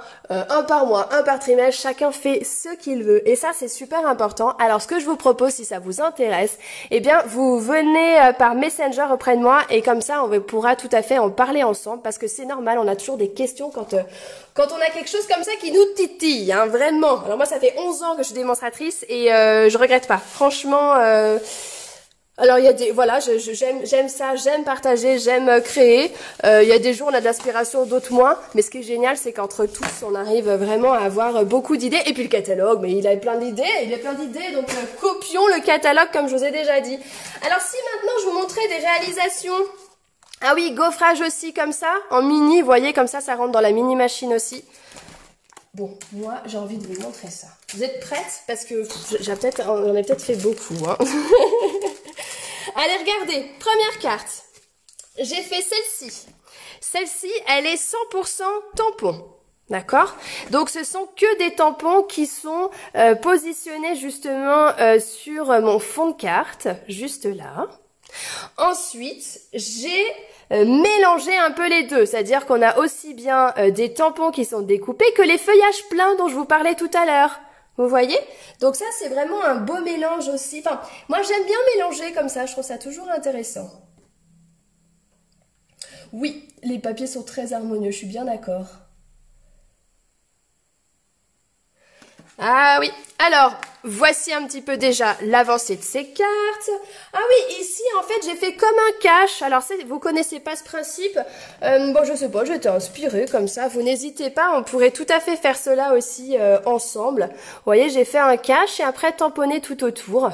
par mois, un par trimestre, chacun fait ce qu'il veut, et ça c'est super important. Alors ce que je vous propose, si ça vous intéresse, eh bien vous venez par Messenger auprès de moi et comme ça on pourra tout à fait en parler ensemble parce que c'est normal, on a toujours des questions quand on a quelque chose comme ça qui nous titille, hein, vraiment. Alors moi ça fait 11 ans que je suis démonstratrice et je regrette pas, franchement. Alors il y a des voilà, j'aime ça, j'aime partager, j'aime créer. Il y a des jours on a de l'inspiration, d'autres moins, mais ce qui est génial c'est qu'entre tous on arrive vraiment à avoir beaucoup d'idées. Et puis le catalogue, mais il a plein d'idées, donc copions le catalogue comme je vous ai déjà dit. Alors si maintenant je vous montrais des réalisations, ah oui, gaufrage aussi comme ça, en mini, vous voyez comme ça rentre dans la mini machine aussi. Bon, moi j'ai envie de vous montrer ça. Vous êtes prêtes? Parce que j'en ai peut-être fait beaucoup, hein. Allez, regardez, première carte. J'ai fait celle-ci. Celle-ci, elle est 100% tampon. D'accord? Donc, ce sont que des tampons qui sont positionnés justement sur mon fond de carte, juste là. Ensuite, j'ai mélangé un peu les deux, c'est-à-dire qu'on a aussi bien des tampons qui sont découpés que les feuillages pleins dont je vous parlais tout à l'heure. Vous voyez? Donc ça, c'est vraiment un beau mélange aussi. Enfin, moi, j'aime bien mélanger comme ça. Je trouve ça toujours intéressant. Oui, les papiers sont très harmonieux. Je suis bien d'accord. Ah oui, alors, voici un petit peu déjà l'avancée de ces cartes. Ah oui, ici, en fait, j'ai fait comme un cache. Alors, vous connaissez pas ce principe. Bon, je sais pas, j'étais inspirée comme ça. Vous n'hésitez pas, on pourrait tout à fait faire cela aussi ensemble. Vous voyez, j'ai fait un cache et après tamponner tout autour.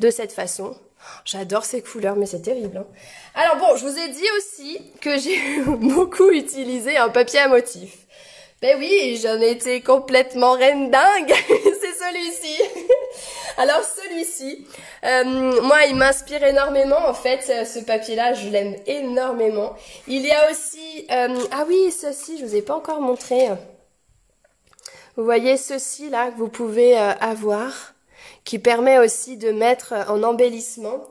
De cette façon. J'adore ces couleurs, mais c'est terrible, hein. Alors bon, je vous ai dit aussi que j'ai beaucoup utilisé un papier à motif. Ben oui, j'en ai été complètement reine dingue, c'est celui-ci. Alors celui-ci, moi il m'inspire énormément en fait, ce papier-là, je l'aime énormément. Il y a aussi, ah oui, ceci, je vous ai pas encore montré. Vous voyez ceci là que vous pouvez avoir, qui permet aussi de mettre en embellissement.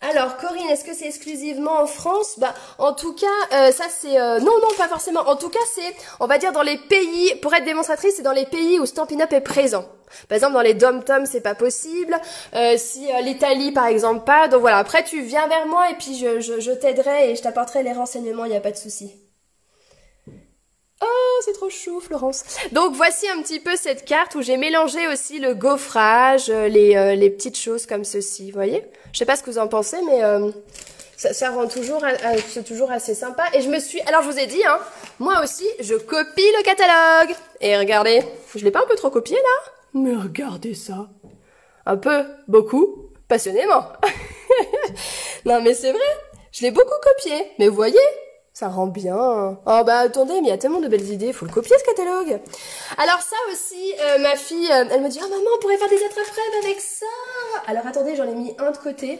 Alors Corinne, est-ce que c'est exclusivement en France? Bah en tout cas, ça c'est non pas forcément. En tout cas, c'est on va dire dans les pays pour être démonstratrice, c'est dans les pays où Stampin' Up est présent. Par exemple dans les dom-toms, c'est pas possible. Si l'Italie par exemple pas. Donc voilà, après tu viens vers moi et puis je t'aiderai et je t'apporterai les renseignements, il n'y a pas de souci. Oh, c'est trop chou, Florence. Donc, voici un petit peu cette carte où j'ai mélangé aussi le gaufrage, les petites choses comme ceci, vous voyez? Je sais pas ce que vous en pensez, mais ça rend toujours, c'est toujours assez sympa. Et alors je vous ai dit, hein, moi aussi, je copie le catalogue. Et regardez, je l'ai pas un peu trop copié, là? Mais regardez ça. Un peu, beaucoup, passionnément. Non, mais c'est vrai, je l'ai beaucoup copié. Mais vous voyez? Ça rend bien. Oh bah attendez, mais il y a tellement de belles idées, il faut le copier ce catalogue. Alors ça aussi, ma fille, elle me dit « Oh maman, on pourrait faire des attrape-rêves avec ça !» Alors attendez, j'en ai mis un de côté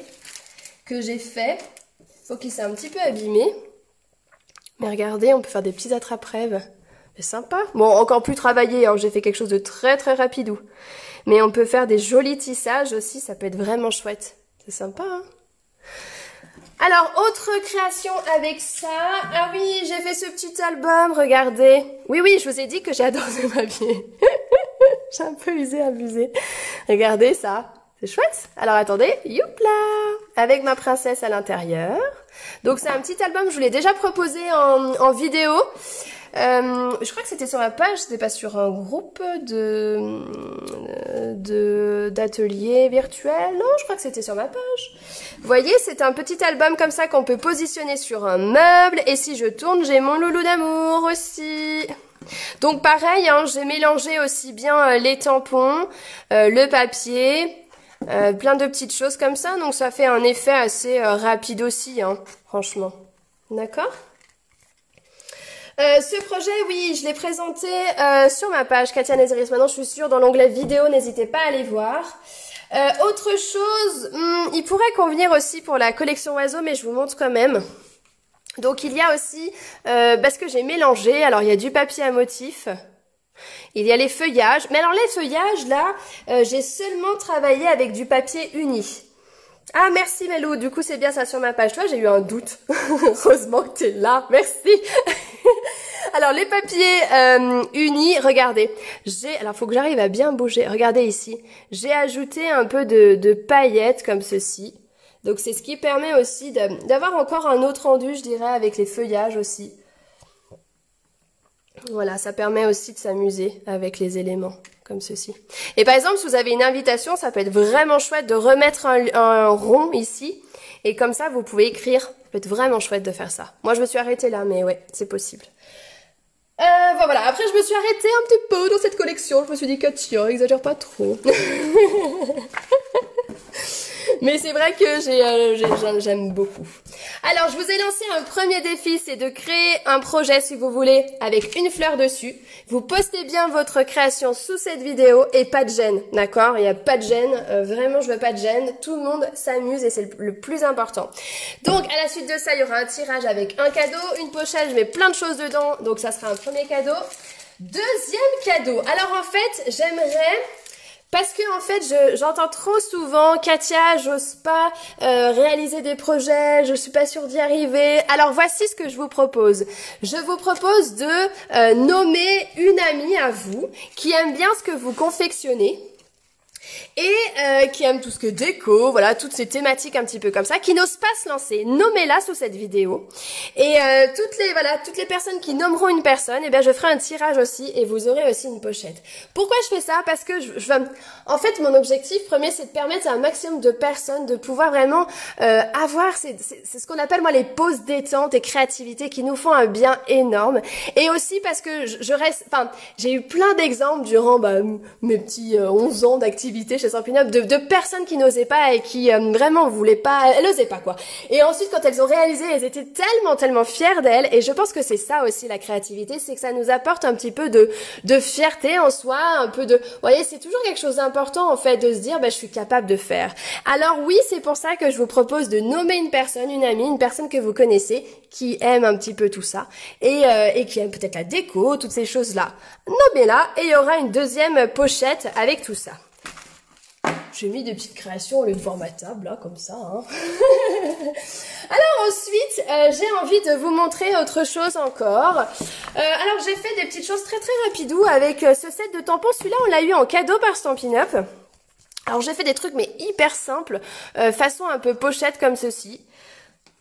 que j'ai fait. Faut qu'il s'est un petit peu abîmé. Mais regardez, on peut faire des petits attrape-rêves. C'est sympa. Bon, encore plus travaillé, hein, j'ai fait quelque chose de très très rapidou. Mais on peut faire des jolis tissages aussi, ça peut être vraiment chouette. C'est sympa, hein. Alors, autre création avec ça. Ah oui, j'ai fait ce petit album, regardez. Oui, je vous ai dit que j'adore ce papier. J'ai un peu usé, abusé. Regardez ça. C'est chouette. Alors, attendez. Youpla! Avec ma princesse à l'intérieur. Donc, c'est un petit album, je vous l'ai déjà proposé en vidéo. Je crois que c'était sur ma page, c'était pas sur un groupe d'ateliers virtuels. Non, je crois que c'était sur ma page. Vous voyez, c'est un petit album comme ça qu'on peut positionner sur un meuble. Et si je tourne, j'ai mon loulou d'amour aussi. Donc pareil, hein, j'ai mélangé aussi bien les tampons, le papier, plein de petites choses comme ça. Donc ça fait un effet assez rapide aussi, hein, franchement. D'accord ? Ce projet, oui, je l'ai présenté sur ma page Katia Nésiris. Maintenant, je suis sûre, dans l'onglet vidéo, n'hésitez pas à aller voir. Autre chose, il pourrait convenir aussi pour la collection oiseaux, mais je vous montre quand même. Donc il y a aussi, parce que j'ai mélangé, alors il y a du papier à motif, il y a les feuillages, mais alors les feuillages là, j'ai seulement travaillé avec du papier uni. Ah merci Melou, du coup c'est bien ça sur ma page, toi j'ai eu un doute, heureusement que t'es là, merci. Alors les papiers unis, regardez, alors faut que j'arrive à bien bouger, regardez ici, j'ai ajouté un peu de paillettes comme ceci, donc c'est ce qui permet aussi d'avoir encore un autre rendu, je dirais, avec les feuillages aussi. Voilà, ça permet aussi de s'amuser avec les éléments, comme ceci. Et par exemple, si vous avez une invitation, ça peut être vraiment chouette de remettre un rond ici, et comme ça vous pouvez écrire, ça peut être vraiment chouette de faire ça. Moi je me suis arrêtée là, mais ouais, c'est possible. Voilà, après je me suis arrêtée un petit peu dans cette collection, je me suis dit Katia, exagère pas trop. Mais c'est vrai que j'aime beaucoup. Alors, je vous ai lancé un premier défi, c'est de créer un projet, si vous voulez, avec une fleur dessus. Vous postez bien votre création sous cette vidéo et pas de gêne, d'accord? Il n'y a pas de gêne, vraiment, je veux pas de gêne. Tout le monde s'amuse et c'est le plus important. Donc, à la suite de ça, il y aura un tirage avec un cadeau, une pochette, je mets plein de choses dedans, donc ça sera un premier cadeau. Deuxième cadeau. Alors, en fait, j'aimerais... Parce que en fait, j'entends trop souvent Katia, j'ose pas réaliser des projets, je suis pas sûre d'y arriver. Alors voici ce que je vous propose. Je vous propose de nommer une amie à vous qui aime bien ce que vous confectionnez. Et qui aime tout ce que déco, voilà, toutes ces thématiques un petit peu comme ça, qui n'osent pas se lancer, nommez-la sous cette vidéo. Et toutes les personnes qui nommeront une personne, eh bien je ferai un tirage aussi et vous aurez aussi une pochette. Pourquoi je fais ça? Parce que en fait, mon objectif premier, c'est de permettre à un maximum de personnes de pouvoir vraiment avoir, c'est ce qu'on appelle moi les pauses détente et créativité qui nous font un bien énorme. Et aussi parce que j'ai eu plein d'exemples durant mes petits 11 ans d'activité chez Stampin' Up de personnes qui n'osaient pas et qui vraiment voulaient pas, elles osaient pas quoi. Et ensuite quand elles ont réalisé, elles étaient tellement fières d'elles et je pense que c'est ça aussi la créativité, c'est que ça nous apporte un petit peu de fierté en soi, un peu de, vous voyez, c'est toujours quelque chose d'important en fait de se dire je suis capable de faire. Alors oui, c'est pour ça que je vous propose de nommer une personne, une amie, une personne que vous connaissez qui aime un petit peu tout ça et qui aime peut-être la déco, toutes ces choses-là. Nommez-la et il y aura une deuxième pochette avec tout ça. J'ai mis des petites créations au lieu de voir ma table, là, comme ça. Hein. Alors ensuite, j'ai envie de vous montrer autre chose encore. Alors j'ai fait des petites choses très rapidou avec ce set de tampons. Celui-là, on l'a eu en cadeau par Stampin' Up. Alors j'ai fait des trucs mais hyper simples, façon un peu pochette comme ceci.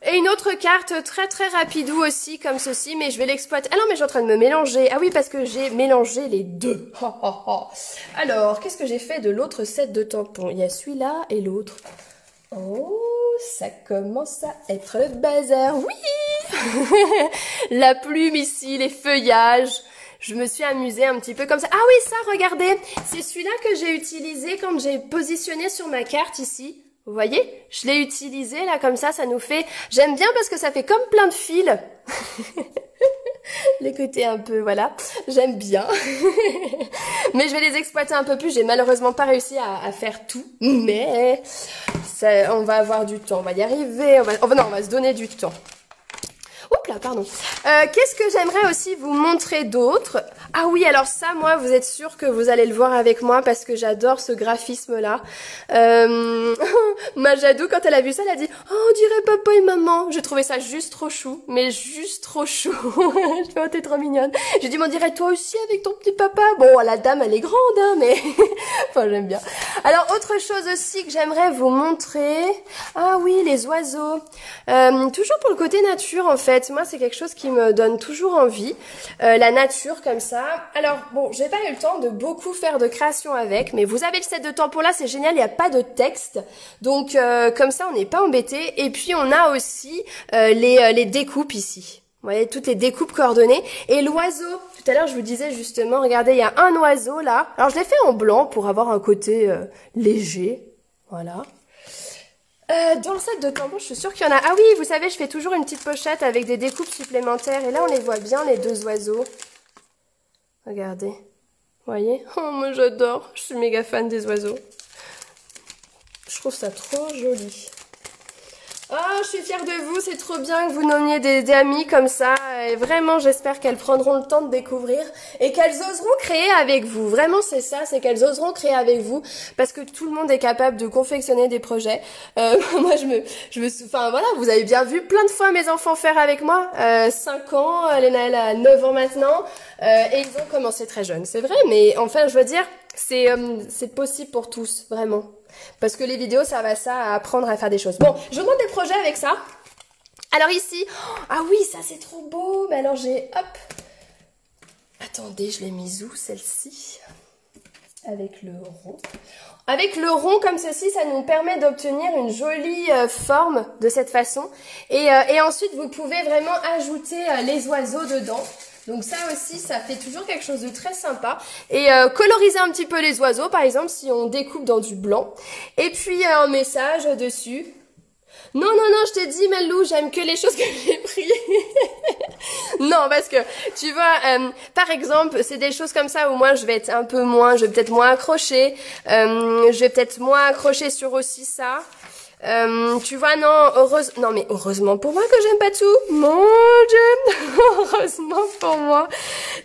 Et une autre carte très rapidou aussi comme ceci, mais je vais l'exploiter. Ah non, mais je suis en train de me mélanger. Ah oui, parce que j'ai mélangé les deux. Alors, qu'est-ce que j'ai fait de l'autre set de tampons? Il y a celui-là et l'autre. Oh, ça commence à être le bazar. Oui. La plume ici, les feuillages. Je me suis amusée un petit peu comme ça. Ah oui, ça, regardez. C'est celui-là que j'ai utilisé quand j'ai positionné sur ma carte ici. Vous voyez, je l'ai utilisé là comme ça nous fait... J'aime bien parce que ça fait comme plein de fils. Les côtés un peu, voilà, j'aime bien. Mais je vais les exploiter un peu plus. J'ai malheureusement pas réussi à faire tout. Mais ça, on va avoir du temps, on va y arriver. Non, on va se donner du temps. Oups là, pardon. Qu'est-ce que j'aimerais aussi vous montrer d'autre? Ah oui, alors ça, moi, vous êtes sûr que vous allez le voir avec moi parce que j'adore ce graphisme-là. Ma Jadou, quand elle a vu ça, elle a dit « Oh, on dirait papa et maman ». J'ai trouvé ça juste trop chou, mais juste trop chou. Je fais « Oh, t'es trop mignonne ». J'ai dit « On dirait toi aussi avec ton petit papa ». Bon, la dame, elle est grande, hein, mais... enfin, j'aime bien. Alors, autre chose aussi que j'aimerais vous montrer. Ah oui, les oiseaux. Toujours pour le côté nature, en fait. Moi, c'est quelque chose qui me donne toujours envie. La nature, comme ça. Alors, bon, j'ai pas eu le temps de beaucoup faire de création avec, mais vous avez le set de tampons là, c'est génial, il n'y a pas de texte. Donc, comme ça, on n'est pas embêté. Et puis, on a aussi les découpes ici. Vous voyez, toutes les découpes coordonnées. Et l'oiseau, tout à l'heure, je vous disais justement, regardez, il y a un oiseau là. Alors, je l'ai fait en blanc pour avoir un côté léger. Voilà. Dans le set de tampons, je suis sûre qu'il y en a. Ah oui, vous savez, je fais toujours une petite pochette avec des découpes supplémentaires. Et là, on les voit bien, les deux oiseaux. Regardez. Vous voyez? Oh, moi, j'adore. Je suis méga fan des oiseaux. Je trouve ça trop joli. Oh, je suis fière de vous, c'est trop bien que vous nommiez des amis comme ça. Et vraiment, j'espère qu'elles prendront le temps de découvrir et qu'elles oseront créer avec vous. Vraiment, c'est ça, c'est qu'elles oseront créer avec vous parce que tout le monde est capable de confectionner des projets. Moi, enfin voilà, vous avez bien vu plein de fois mes enfants faire avec moi. 5 ans, Léna, elle a 9 ans maintenant et ils ont commencé très jeunes, c'est vrai. Mais enfin, je veux dire, c'est possible pour tous, vraiment. Parce que les vidéos, ça va à apprendre à faire des choses. Bon, je vous montre des projets avec ça. Alors ici, ah oui, ça c'est trop beau. Mais alors j'ai, hop. Attendez, je l'ai mise où celle-ci? Avec le rond. Avec le rond comme ceci, ça nous permet d'obtenir une jolie forme de cette façon. Et ensuite, vous pouvez vraiment ajouter les oiseaux dedans. Donc ça aussi, ça fait toujours quelque chose de très sympa. Et coloriser un petit peu les oiseaux, par exemple, si on découpe dans du blanc. Et puis un message dessus. Non, non, non, je t'ai dit, Melou, j'aime que les choses que j'ai prises. Non, parce que, tu vois, par exemple, c'est des choses comme ça où moi, je vais être un peu moins, je vais peut-être moins accrocher. Je vais peut-être moins accrocher sur aussi ça. Tu vois, non, mais heureusement pour moi que j'aime pas tout. Mon Dieu, heureusement pour moi.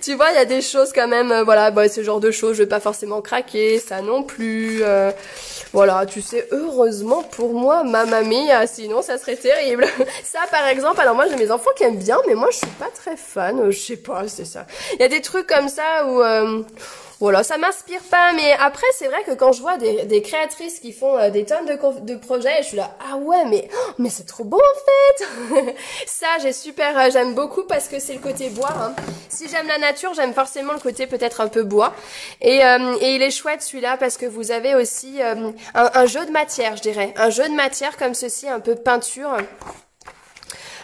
Tu vois, il y a des choses quand même, voilà, bah, ce genre de choses, je vais pas forcément craquer, ça non plus. Voilà, tu sais, heureusement pour moi, mamma mia, sinon ça serait terrible. Ça, par exemple, alors moi j'ai mes enfants qui aiment bien, mais moi je suis pas très fan, je sais pas, c'est ça. Il y a des trucs comme ça où... Voilà, ça m'inspire pas, mais après c'est vrai que quand je vois des créatrices qui font des tonnes de projets, je suis là, ah ouais, mais c'est trop beau en fait. Ça, j'aime beaucoup parce que c'est le côté bois. Hein. Si j'aime la nature, j'aime forcément le côté peut-être un peu bois. Et il est chouette celui-là parce que vous avez aussi un jeu de matière, je dirais, un jeu de matière comme ceci, un peu peinture.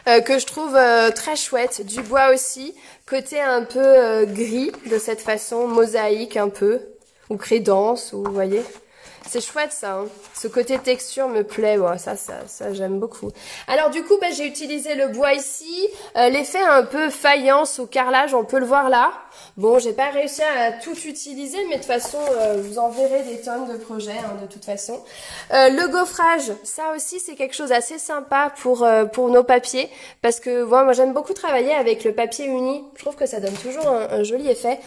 Que je trouve très chouette, du bois aussi, côté un peu gris de cette façon, mosaïque un peu, ou crédence, ou vous voyez, c'est chouette ça, hein. Ce côté texture me plaît, ouais, ça j'aime beaucoup. Alors du coup, bah, j'ai utilisé le bois ici, l'effet un peu faïence au carrelage, on peut le voir là. Bon, j'ai pas réussi à tout utiliser, mais de toute façon, vous en verrez des tonnes de projets, hein, de toute façon. Le gaufrage, ça aussi, c'est quelque chose assez sympa pour nos papiers, parce que moi j'aime beaucoup travailler avec le papier uni. Je trouve que ça donne toujours un joli effet.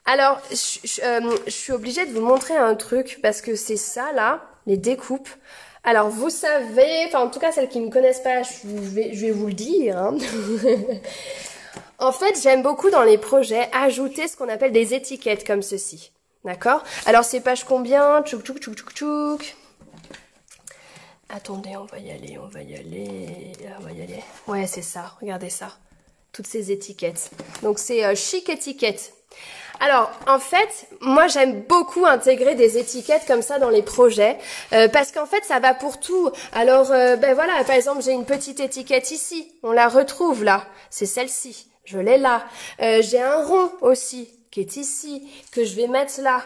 Alors, je suis obligée de vous montrer un truc, parce que c'est ça, là, les découpes. Alors, vous savez, enfin, en tout cas, celles qui ne me connaissent pas, je vais vous le dire, hein. En fait, j'aime beaucoup dans les projets ajouter ce qu'on appelle des étiquettes comme ceci. D'accord? Alors, c'est page combien? Tchouk, tchouk, tchouk, tchouk, tchouk. Attendez, on va y aller. Ouais, c'est ça, regardez ça. Toutes ces étiquettes. Donc, c'est chic étiquette. Alors, en fait, moi, j'aime beaucoup intégrer des étiquettes comme ça dans les projets parce qu'en fait, ça va pour tout. Alors, ben voilà, par exemple, j'ai une petite étiquette ici. On la retrouve là. C'est celle-ci. Je l'ai là. J'ai un rond aussi qui est ici, que je vais mettre là.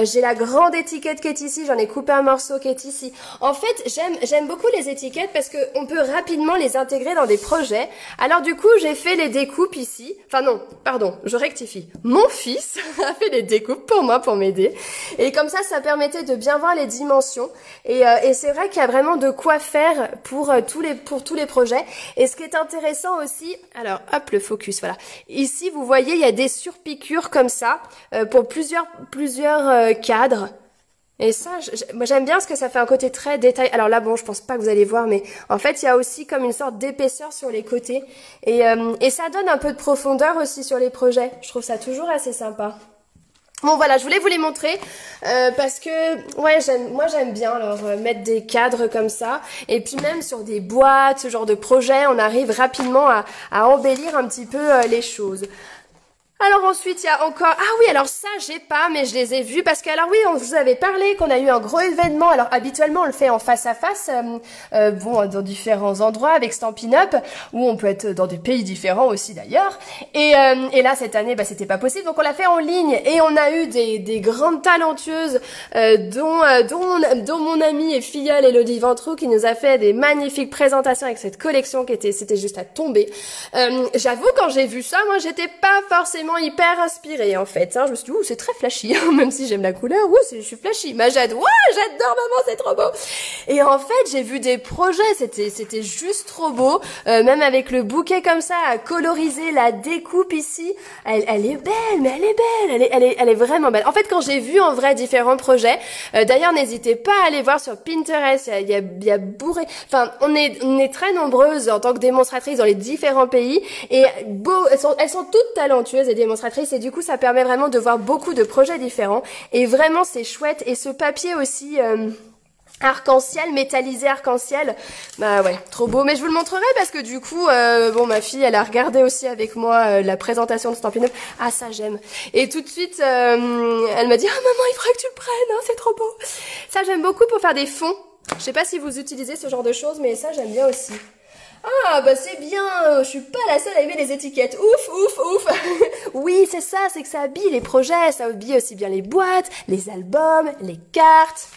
J'ai la grande étiquette qui est ici, j'en ai coupé un morceau qui est ici. En fait, j'aime beaucoup les étiquettes parce qu'on peut rapidement les intégrer dans des projets. Alors du coup, j'ai fait les découpes ici. Enfin non, pardon, je rectifie. Mon fils a fait les découpes pour moi, pour m'aider. Et comme ça permettait de bien voir les dimensions. Et c'est vrai qu'il y a vraiment de quoi faire pour tous les projets. Et ce qui est intéressant aussi, alors hop, le focus, voilà. Ici, vous voyez, il y a des surpiqûres comme ça pour plusieurs cadres. Et ça, moi j'aime bien parce que ça fait un côté très détaillé. Alors là, bon, je pense pas que vous allez voir, mais en fait, il y a aussi comme une sorte d'épaisseur sur les côtés. Et ça donne un peu de profondeur aussi sur les projets. Je trouve ça toujours assez sympa. Bon voilà, je voulais vous les montrer parce que ouais, moi j'aime bien alors mettre des cadres comme ça et puis même sur des boîtes, ce genre de projet, on arrive rapidement à embellir un petit peu les choses. Alors ensuite, il y a encore... Ah oui, alors ça, j'ai pas, mais je les ai vus parce que, alors oui, on vous avait parlé qu'on a eu un gros événement. Alors habituellement, on le fait en face à face, bon, dans différents endroits avec Stampin' Up, où on peut être dans des pays différents aussi d'ailleurs. Et là, cette année, bah, c'était pas possible, donc on l'a fait en ligne et on a eu des grandes talentueuses, dont mon amie et filleule Elodie Ventroux, qui nous a fait des magnifiques présentations avec cette collection c'était juste à tomber. J'avoue, quand j'ai vu ça, moi, j'étais pas forcément forcément hyper inspirée en fait. Hein. Je me suis dit, ouh, c'est très flashy, hein, même si j'aime la couleur, ouh, je suis flashy. Ma Jade, ouah, j'adore maman, c'est trop beau. Et en fait, j'ai vu des projets, c'était juste trop beau. Même avec le bouquet comme ça, à coloriser la découpe ici, elle est belle, mais elle est belle, elle est vraiment belle. En fait, quand j'ai vu en vrai différents projets, d'ailleurs, n'hésitez pas à aller voir sur Pinterest, il y a bourré. Enfin, on est très nombreuses en tant que démonstratrices dans les différents pays et elles sont toutes talentueuses et démonstratrices et du coup, ça permet vraiment de voir beaucoup de projets différents et vraiment, c'est chouette. Et ce papier aussi... arc-en-ciel, métallisé arc-en-ciel, bah ouais, trop beau. Mais je vous le montrerai parce que du coup, bon, ma fille, elle a regardé aussi avec moi la présentation de Stampin' Up. Ah, ça j'aime. Et tout de suite, elle m'a dit, ah maman, il faudrait que tu le prennes, hein, c'est trop beau. Ça j'aime beaucoup pour faire des fonds. Je sais pas si vous utilisez ce genre de choses, mais ça j'aime bien aussi. Ah bah c'est bien, je suis pas la seule à aimer les étiquettes, ouf. Oui c'est ça, c'est que ça habille les projets, ça habille aussi bien les boîtes, les albums, les cartes.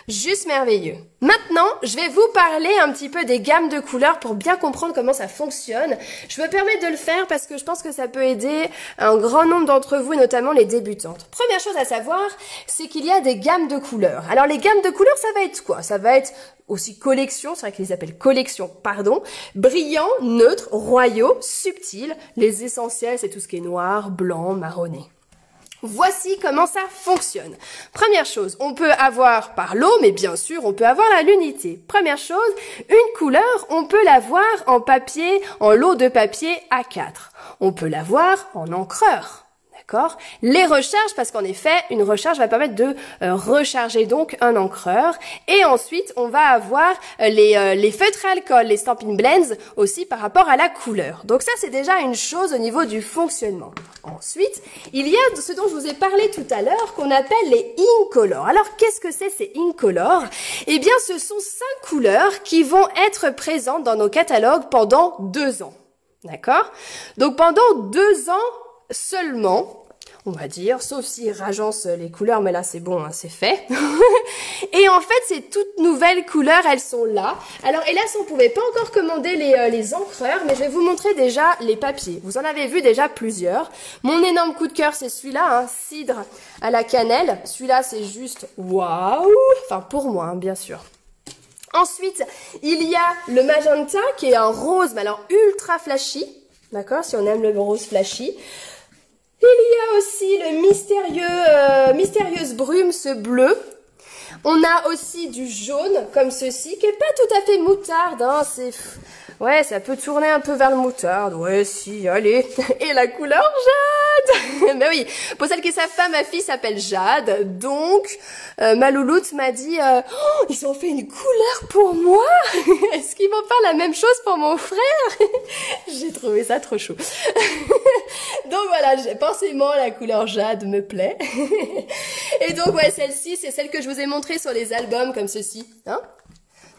Juste merveilleux. Maintenant, je vais vous parler un petit peu des gammes de couleurs pour bien comprendre comment ça fonctionne. Je me permets de le faire parce que je pense que ça peut aider un grand nombre d'entre vous, et notamment les débutantes. Première chose à savoir, c'est qu'il y a des gammes de couleurs. Alors les gammes de couleurs, ça va être quoi? Ça va être aussi collection, c'est vrai qu'ils les appellent collection, pardon, brillants, neutres, royaux, subtils. Les essentiels, c'est tout ce qui est noir, blanc, marronné. Voici comment ça fonctionne. Première chose, on peut avoir par lot, mais bien sûr, on peut avoir à l'unité. Première chose, une couleur, on peut l'avoir en papier, en lot de papier A4. On peut l'avoir en encreur. D'accord ? Les recharges, parce qu'en effet, une recharge va permettre de recharger donc un encreur. Et ensuite, on va avoir les feutres à alcool, les Stampin' Blends aussi par rapport à la couleur. Donc ça, c'est déjà une chose au niveau du fonctionnement. Ensuite, il y a ce dont je vous ai parlé tout à l'heure qu'on appelle les Incolor. Alors, qu'est-ce que c'est ces Incolor ? Eh bien, ce sont 5 couleurs qui vont être présentes dans nos catalogues pendant 2 ans. D'accord ? Donc, pendant 2 ans seulement, on va dire, sauf s'ils ragencent les couleurs, mais là c'est bon, hein, c'est fait. Et en fait, ces toutes nouvelles couleurs, elles sont là. Alors hélas, on pouvait pas encore commander les encreurs, mais je vais vous montrer déjà les papiers. Vous en avez vu déjà plusieurs. Mon énorme coup de cœur, c'est celui-là, hein, cidre à la cannelle. Celui-là, c'est juste waouh. Enfin, pour moi, hein, bien sûr. Ensuite, il y a le magenta, qui est un rose, mais alors ultra flashy. D'accord, si on aime le rose flashy. Il y a aussi le mystérieuse brume, ce bleu. On a aussi du jaune, comme ceci, qui est pas tout à fait moutarde, hein, c'est... Ouais, ça peut tourner un peu vers le moutarde, ouais, si, allez. Et la couleur Jade. Mais oui, pour celle qui est sa femme, ma fille s'appelle Jade, donc ma louloute m'a dit oh, ils ont fait une couleur pour moi. Est-ce qu'ils vont faire la même chose pour mon frère? J'ai trouvé ça trop chou. Donc voilà, forcément la couleur Jade me plaît. Et donc ouais, celle-ci, c'est celle que je vous ai montrée sur les albums comme ceci, hein.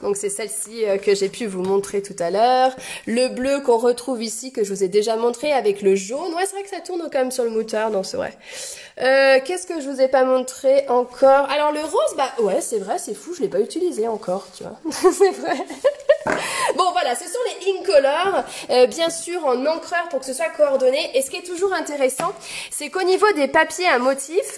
Donc c'est celle-ci que j'ai pu vous montrer tout à l'heure. Le bleu qu'on retrouve ici, que je vous ai déjà montré avec le jaune. Ouais, c'est vrai que ça tourne quand même sur le moutarde, non, c'est vrai. Qu'est-ce que je vous ai pas montré encore? Alors le rose, bah ouais, c'est vrai, c'est fou, je l'ai pas utilisé encore, tu vois. C'est vrai. Bon voilà, ce sont les Incolor, bien sûr en encreur pour que ce soit coordonné. Et ce qui est toujours intéressant, c'est qu'au niveau des papiers à motifs,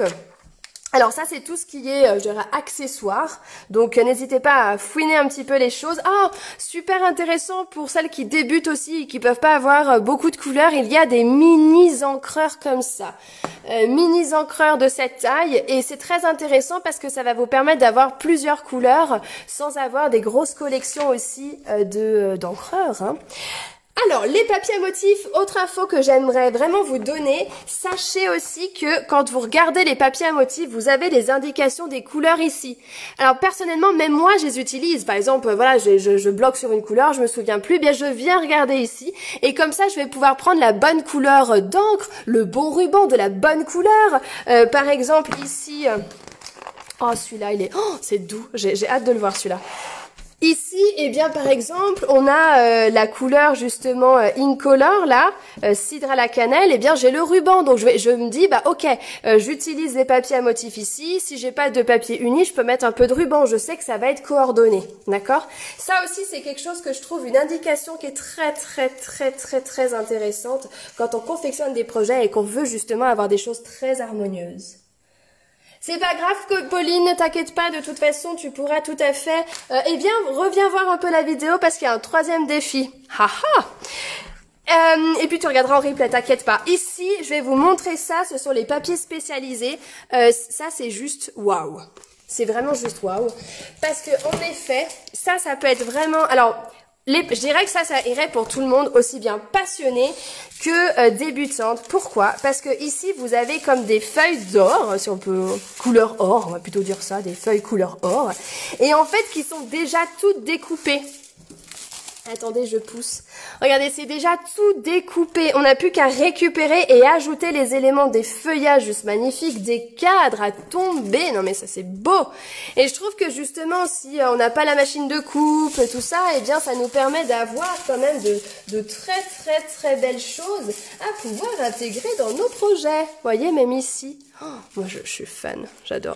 alors ça, c'est tout ce qui est, je dirais, accessoire. Donc, n'hésitez pas à fouiner un petit peu les choses. Ah, super intéressant pour celles qui débutent aussi et qui peuvent pas avoir beaucoup de couleurs. Il y a des mini encreurs comme ça. Mini encreurs de cette taille. Et c'est très intéressant parce que ça va vous permettre d'avoir plusieurs couleurs sans avoir des grosses collections aussi d'encreurs, hein. Alors, les papiers à motifs, autre info que j'aimerais vraiment vous donner, sachez aussi que quand vous regardez les papiers à motifs, vous avez les indications des couleurs ici. Alors, personnellement, même moi, je les utilise. Par exemple, voilà, je bloque sur une couleur, je me souviens plus, bien je viens regarder ici, et comme ça, je vais pouvoir prendre la bonne couleur d'encre, le bon ruban de la bonne couleur. Par exemple, ici, oh, celui-là, il est, oh, c'est doux, j'ai hâte de le voir, celui-là. Ici, eh bien, par exemple, on a la couleur justement Incolor là, cidre à la cannelle. Eh bien, j'ai le ruban, donc je me dis, bah ok, j'utilise les papiers à motifs ici. Si j'ai pas de papier uni, je peux mettre un peu de ruban. Je sais que ça va être coordonné, d'accord? Ça aussi, c'est quelque chose que je trouve une indication qui est très intéressante quand on confectionne des projets et qu'on veut justement avoir des choses très harmonieuses. C'est pas grave, Pauline, ne t'inquiète pas, de toute façon, tu pourras tout à fait... eh bien, reviens voir un peu la vidéo parce qu'il y a un troisième défi. Haha. Et puis tu regarderas en replay, t'inquiète pas. Ici, je vais vous montrer ça, ce sont les papiers spécialisés. Ça, c'est juste waouh. C'est vraiment juste waouh. Parce que en effet, ça peut être vraiment... Alors, je dirais que ça irait pour tout le monde, aussi bien passionné que débutante. Pourquoi? Parce que ici, vous avez comme des feuilles d'or, si on peut, couleur or, on va plutôt dire ça, des feuilles couleur or, et en fait, qui sont déjà toutes découpées. Attendez, je pousse. Regardez, c'est déjà tout découpé. On n'a plus qu'à récupérer et ajouter les éléments des feuillages juste magnifiques, des cadres à tomber. Non mais ça c'est beau. Et je trouve que justement, si on n'a pas la machine de coupe, tout ça, eh bien ça nous permet d'avoir quand même de très belles choses à pouvoir intégrer dans nos projets. Vous voyez, même ici. Oh, moi je suis fan, j'adore.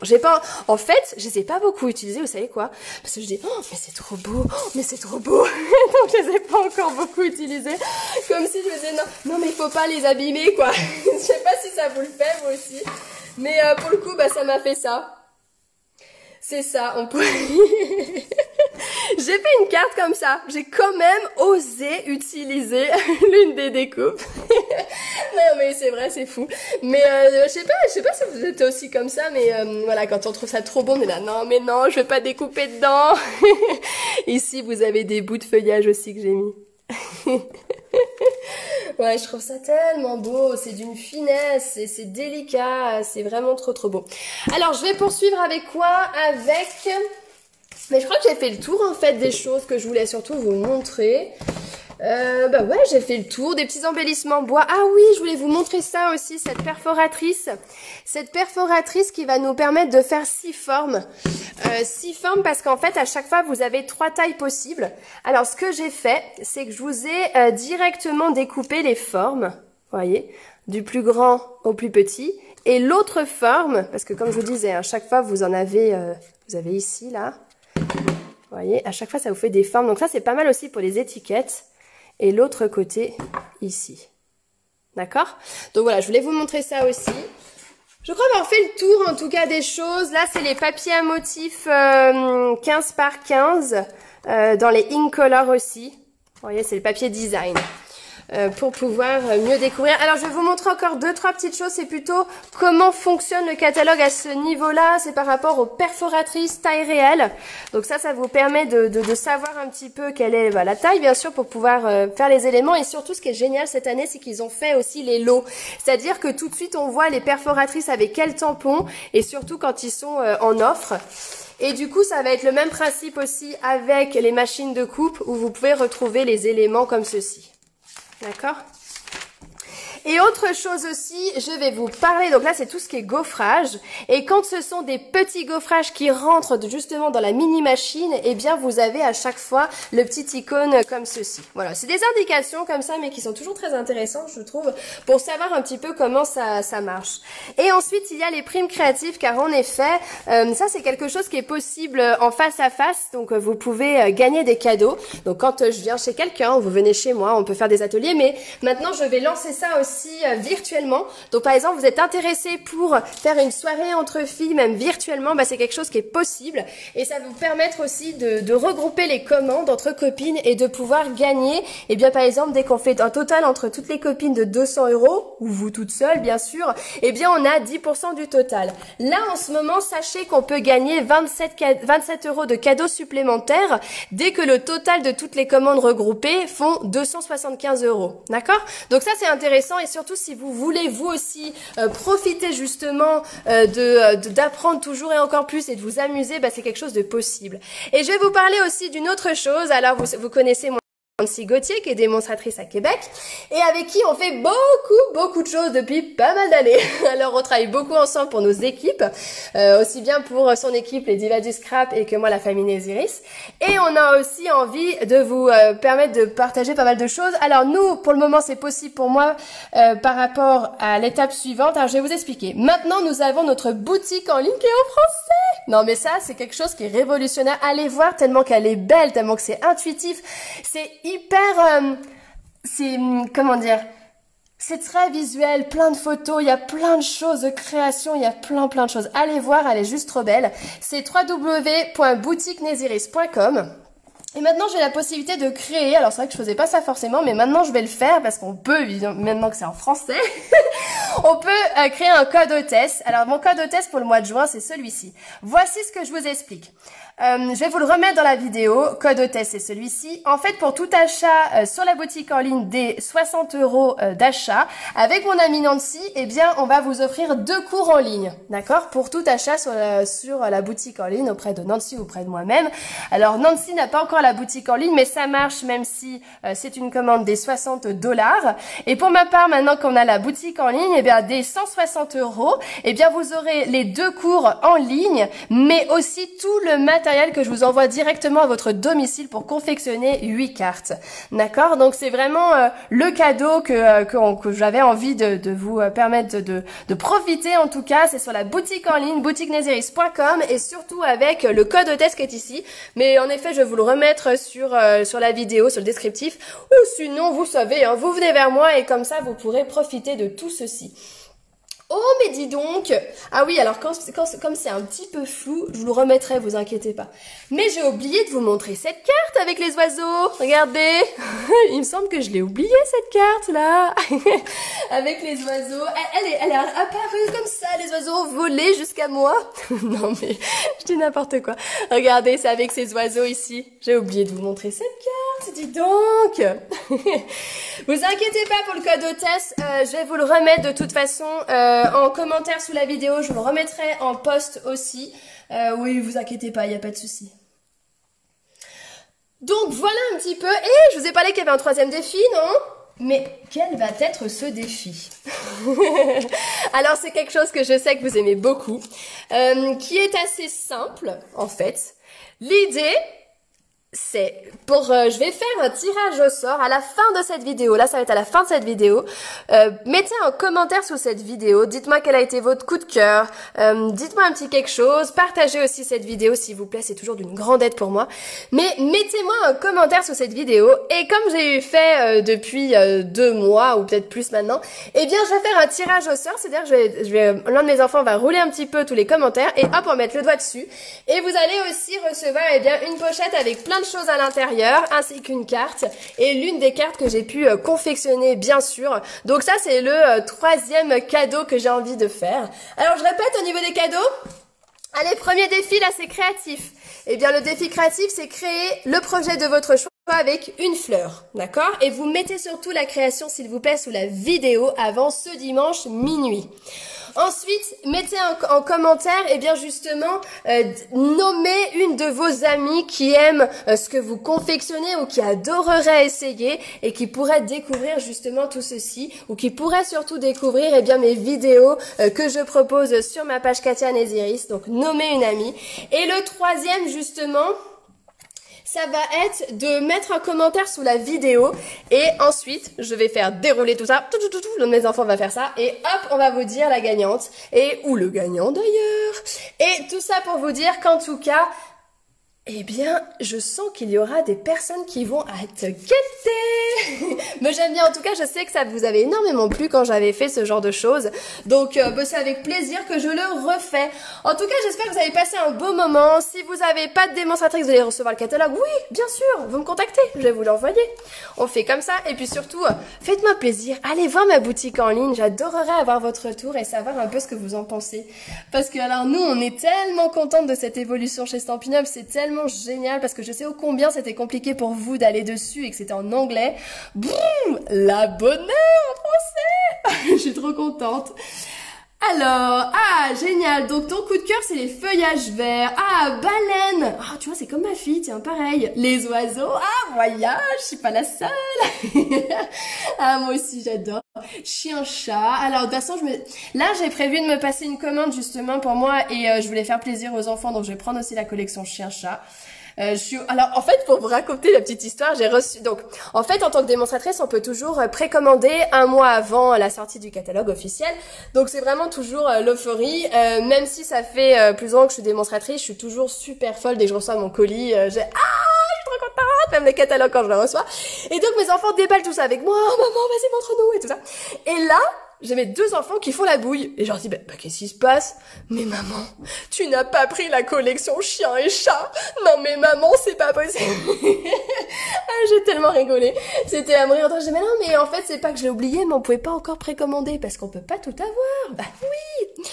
En fait, je les ai pas beaucoup utilisés, vous savez quoi? Parce que je dis, oh mais c'est trop beau, oh mais c'est trop beau. Donc je les ai pas encore beaucoup utilisés. Comme si je me disais, non mais il faut pas les abîmer quoi. Je sais pas si ça vous le fait vous aussi. Mais pour le coup, bah ça m'a fait ça. C'est ça, on peut... J'ai fait une carte comme ça. J'ai quand même osé utiliser l'une des découpes. Non mais c'est vrai, c'est fou. Mais je sais pas si vous êtes aussi comme ça, mais voilà, quand on trouve ça trop bon, on est là, non mais non, je vais pas découper dedans. Ici, vous avez des bouts de feuillage aussi que j'ai mis. Ouais, je trouve ça tellement beau, c'est d'une finesse, c'est délicat, c'est vraiment trop beau. Alors, je vais poursuivre avec quoi? Avec... Mais je crois que j'ai fait le tour en fait des choses que je voulais surtout vous montrer. Bah ouais, j'ai fait le tour des petits embellissements bois. Ah oui, je voulais vous montrer ça aussi, cette perforatrice. Cette perforatrice qui va nous permettre de faire 6 formes. 6 formes parce qu'en fait, à chaque fois, vous avez 3 tailles possibles. Alors, ce que j'ai fait, c'est que je vous ai directement découpé les formes. Vous voyez, du plus grand au plus petit. Et l'autre forme, parce que comme je vous disais, à chaque fois, vous avez ici, là. Vous voyez, à chaque fois, ça vous fait des formes. Donc ça, c'est pas mal aussi pour les étiquettes. Et l'autre côté, ici. D'accord? Donc voilà, je voulais vous montrer ça aussi. Je crois avoir fait le tour, en tout cas, des choses. Là, c'est les papiers à motifs 15 par 15. Dans les Incolor aussi. Vous voyez, c'est le papier design. Pour pouvoir mieux découvrir. Alors, je vais vous montrer encore 2-3 petites choses. C'est plutôt comment fonctionne le catalogue à ce niveau-là. C'est par rapport aux perforatrices taille réelle. Donc ça vous permet de savoir un petit peu quelle est la taille, bien sûr, pour pouvoir faire les éléments. Et surtout, ce qui est génial cette année, c'est qu'ils ont fait aussi les lots. C'est-à-dire que tout de suite, on voit les perforatrices avec quel tampon. Et surtout, quand ils sont en offre. Et du coup, ça va être le même principe aussi avec les machines de coupe où vous pouvez retrouver les éléments comme ceci. D'accord? Et autre chose aussi, je vais vous parler, donc là c'est tout ce qui est gaufrage, et quand ce sont des petits gaufrages qui rentrent justement dans la mini-machine, eh bien vous avez à chaque fois le petit icône comme ceci. Voilà, c'est des indications comme ça, mais qui sont toujours très intéressantes, je trouve, pour savoir un petit peu comment ça marche. Et ensuite, il y a les primes créatives, car en effet, ça c'est quelque chose qui est possible en face à face, donc vous pouvez gagner des cadeaux. Donc quand je viens chez quelqu'un, vous venez chez moi, on peut faire des ateliers, mais maintenant je vais lancer ça aussi virtuellement. Donc par exemple, vous êtes intéressé pour faire une soirée entre filles, même virtuellement, bah, c'est quelque chose qui est possible et ça va vous permettre aussi de regrouper les commandes entre copines et de pouvoir gagner. Et bien par exemple, dès qu'on fait un total entre toutes les copines de 200 €, ou vous toute seule bien sûr, et bien on a 10% du total. Là en ce moment, sachez qu'on peut gagner 27 € de cadeaux supplémentaires dès que le total de toutes les commandes regroupées font 275 €. D'accord? Donc ça c'est intéressant. Et surtout si vous voulez vous aussi profiter justement d'apprendre toujours et encore plus et de vous amuser, bah, c'est quelque chose de possible. Et je vais vous parler aussi d'une autre chose. Alors vous connaissez moi Nancy Gauthier, qui est démonstratrice à Québec, et avec qui on fait beaucoup de choses depuis pas mal d'années. Alors on travaille beaucoup ensemble pour nos équipes, aussi bien pour son équipe les Divas du Scrap et que moi la famille Nésiris. Et on a aussi envie de vous permettre de partager pas mal de choses. Alors nous, pour le moment, c'est possible pour moi par rapport à l'étape suivante. Alors je vais vous expliquer. Maintenant, nous avons notre boutique en ligne qui est en français. Non mais ça, c'est quelque chose qui est révolutionnaire. Allez voir tellement qu'elle est belle, tellement que c'est intuitif. C'est hyper, comment dire, c'est très visuel, plein de photos, il y a plein de choses de création, il y a plein de choses. Allez voir, elle est juste trop belle. C'est www.boutiquenésiris.com. Et maintenant, j'ai la possibilité de créer, alors c'est vrai que je faisais pas ça forcément, mais maintenant je vais le faire parce qu'on peut, maintenant que c'est en français, on peut créer un code hôtesse. Alors mon code hôtesse pour le mois de juin, c'est celui-ci. Voici ce que je vous explique. Je vais vous le remettre dans la vidéo. Code hôtesse, c'est celui-ci. En fait, pour tout achat sur la boutique en ligne des 60 € d'achat, avec mon amie Nancy, eh bien, on va vous offrir 2 cours en ligne. D'accord? Pour tout achat sur la boutique en ligne auprès de Nancy ou auprès de moi-même. Alors, Nancy n'a pas encore la boutique en ligne, mais ça marche même si c'est une commande des 60 $. Et pour ma part, maintenant qu'on a la boutique en ligne, eh bien, des 160 €, eh bien, vous aurez les 2 cours en ligne, mais aussi tout le matériel que je vous envoie directement à votre domicile pour confectionner 8 cartes. D'accord? Donc c'est vraiment le cadeau que j'avais envie de vous permettre de profiter en tout cas. C'est sur la boutique en ligne, boutiquenésiris.com et surtout avec le code hôtesse qui est ici. Mais en effet, je vais vous le remettre sur la vidéo, sur le descriptif. Ou sinon, vous savez, hein, vous venez vers moi et comme ça, vous pourrez profiter de tout ceci. Oh, mais dis donc! Ah oui, alors comme c'est un petit peu flou, je vous le remettrai, vous inquiétez pas. Mais j'ai oublié de vous montrer cette carte avec les oiseaux. Regardez! Il me semble que je l'ai oubliée, cette carte, là. Avec les oiseaux. Elle est apparue comme ça, les oiseaux ont volé jusqu'à moi. Non, mais je dis n'importe quoi. Regardez, c'est avec ces oiseaux ici. J'ai oublié de vous montrer cette carte, dis donc! Vous inquiétez pas pour le code hôtesse, je vais vous le remettre de toute façon en commentaire sous la vidéo, je vous le remettrai en post aussi. Oui, vous inquiétez pas, il n'y a pas de souci. Donc voilà un petit peu, et je vous ai parlé qu'il y avait un 3e défi, non? Mais quel va être ce défi? Alors c'est quelque chose que je sais que vous aimez beaucoup, qui est assez simple en fait. L'idée, c'est je vais faire un tirage au sort à la fin de cette vidéo. Là, ça va être à la fin de cette vidéo. Mettez un commentaire sous cette vidéo. Dites-moi quel a été votre coup de cœur. Dites-moi un petit quelque chose. Partagez aussi cette vidéo, s'il vous plaît. C'est toujours d'une grande aide pour moi. Mais mettez-moi un commentaire sous cette vidéo. Et comme j'ai fait depuis 2 mois ou peut-être plus maintenant, eh bien, je vais faire un tirage au sort. C'est-à-dire que l'un de mes enfants va rouler un petit peu tous les commentaires et hop, on va mettre le doigt dessus. Et vous allez aussi recevoir, eh bien, une pochette avec plein de choses à l'intérieur, ainsi qu'une carte, et l'une des cartes que j'ai pu confectionner, bien sûr. Donc ça, c'est le 3e cadeau que j'ai envie de faire. Alors, je répète, au niveau des cadeaux, allez, premier défi, là, c'est créatif. Eh bien, le défi créatif, c'est créer le projet de votre choix avec une fleur, d'accord? Et vous mettez surtout la création, s'il vous plaît, sous la vidéo avant ce dimanche minuit. Ensuite, mettez en commentaire, eh bien justement, nommez une de vos amies qui aime ce que vous confectionnez ou qui adorerait essayer et qui pourrait découvrir justement tout ceci ou qui pourrait surtout découvrir, eh bien, mes vidéos que je propose sur ma page Katia Nésiris. Donc, nommez une amie. Et le 3e, justement, ça va être de mettre un commentaire sous la vidéo et ensuite je vais faire dérouler tout ça, l'un de mes enfants va faire ça et hop, on va vous dire la gagnante ou le gagnant d'ailleurs. Et tout ça pour vous dire qu'en tout cas, eh bien, je sens qu'il y aura des personnes qui vont être guettées. Mais j'aime bien, en tout cas, je sais que ça vous avait énormément plu quand j'avais fait ce genre de choses. Donc, c'est avec plaisir que je le refais. En tout cas, j'espère que vous avez passé un beau moment. Si vous n'avez pas de démonstratrice, vous allez recevoir le catalogue. Oui, bien sûr, vous me contactez, je vais vous l'envoyer. On fait comme ça. Et puis surtout, faites-moi plaisir. Allez voir ma boutique en ligne. J'adorerais avoir votre retour et savoir un peu ce que vous en pensez. Parce que alors, nous, on est tellement contente de cette évolution chez Stampin' Up. C'est tellement génial parce que je sais ô combien c'était compliqué pour vous d'aller dessus et que c'était en anglais. Boum, la bonne heure en français. Je suis trop contente. Alors, génial. Donc ton coup de cœur, c'est les feuillages verts. Baleine. Tu vois, c'est comme ma fille, tiens, pareil. Les oiseaux. Voyage, je suis pas la seule. Moi aussi, j'adore. Chien, chat. Alors, de toute façon, là, j'ai prévu de me passer une commande, justement, pour moi, et je voulais faire plaisir aux enfants, donc je vais prendre aussi la collection chien, chat. Alors, en fait, pour vous raconter la petite histoire, j'ai reçu... Donc, en fait, en tant que démonstratrice, on peut toujours précommander un mois avant la sortie du catalogue officiel. Donc, c'est vraiment toujours l'euphorie. Même si ça fait plus ans que je suis démonstratrice, je suis toujours super folle dès que je reçois mon colis. Je suis trop contente, même les catalogues quand je les reçois. Et donc, mes enfants déballent tout ça avec moi. Oh, maman, vas-y, montre-nous et tout ça. Et là... j'ai mes 2 enfants qui font la bouille. Et je leur dis, qu'est-ce qui se passe? Mais maman, tu n'as pas pris la collection chien et chat. Non mais maman, c'est pas possible. J'ai tellement rigolé. C'était à mourir. Je dis, mais non, mais en fait, c'est pas que je l'ai oublié, mais on pouvait pas encore précommander parce qu'on peut pas tout avoir. Oui.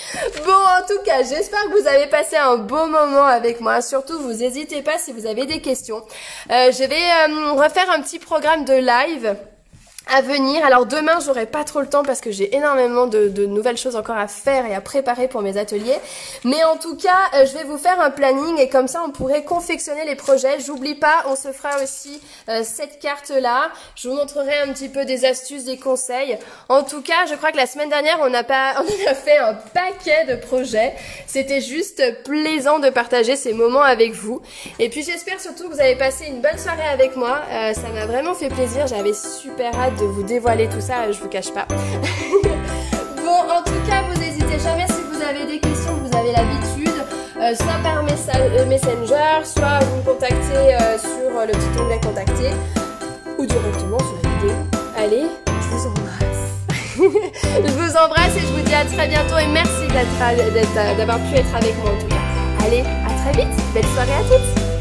Bon, en tout cas, j'espère que vous avez passé un beau moment avec moi. Surtout, vous n'hésitez pas si vous avez des questions. Je vais refaire un petit programme de live à venir. Alors demain, j'aurai pas trop le temps parce que j'ai énormément de nouvelles choses encore à faire et à préparer pour mes ateliers. Mais en tout cas, je vais vous faire un planning et comme ça, on pourrait confectionner les projets. J'oublie pas, on se fera aussi cette carte-là. Je vous montrerai un petit peu des astuces, des conseils. En tout cas, je crois que la semaine dernière, on a fait un paquet de projets. C'était juste plaisant de partager ces moments avec vous. Et puis, j'espère surtout que vous avez passé une bonne soirée avec moi. Ça m'a vraiment fait plaisir. J'avais super hâte de vous dévoiler tout ça, je vous cache pas. Bon, en tout cas, vous n'hésitez jamais si vous avez des questions, vous avez l'habitude, soit par Messenger, soit vous me contactez sur le petit onglet contacter, ou directement sur la vidéo. Allez, je vous embrasse. Je vous embrasse et je vous dis à très bientôt et merci d'avoir pu être avec moi en tout cas. Allez, à très vite, belle soirée à toutes.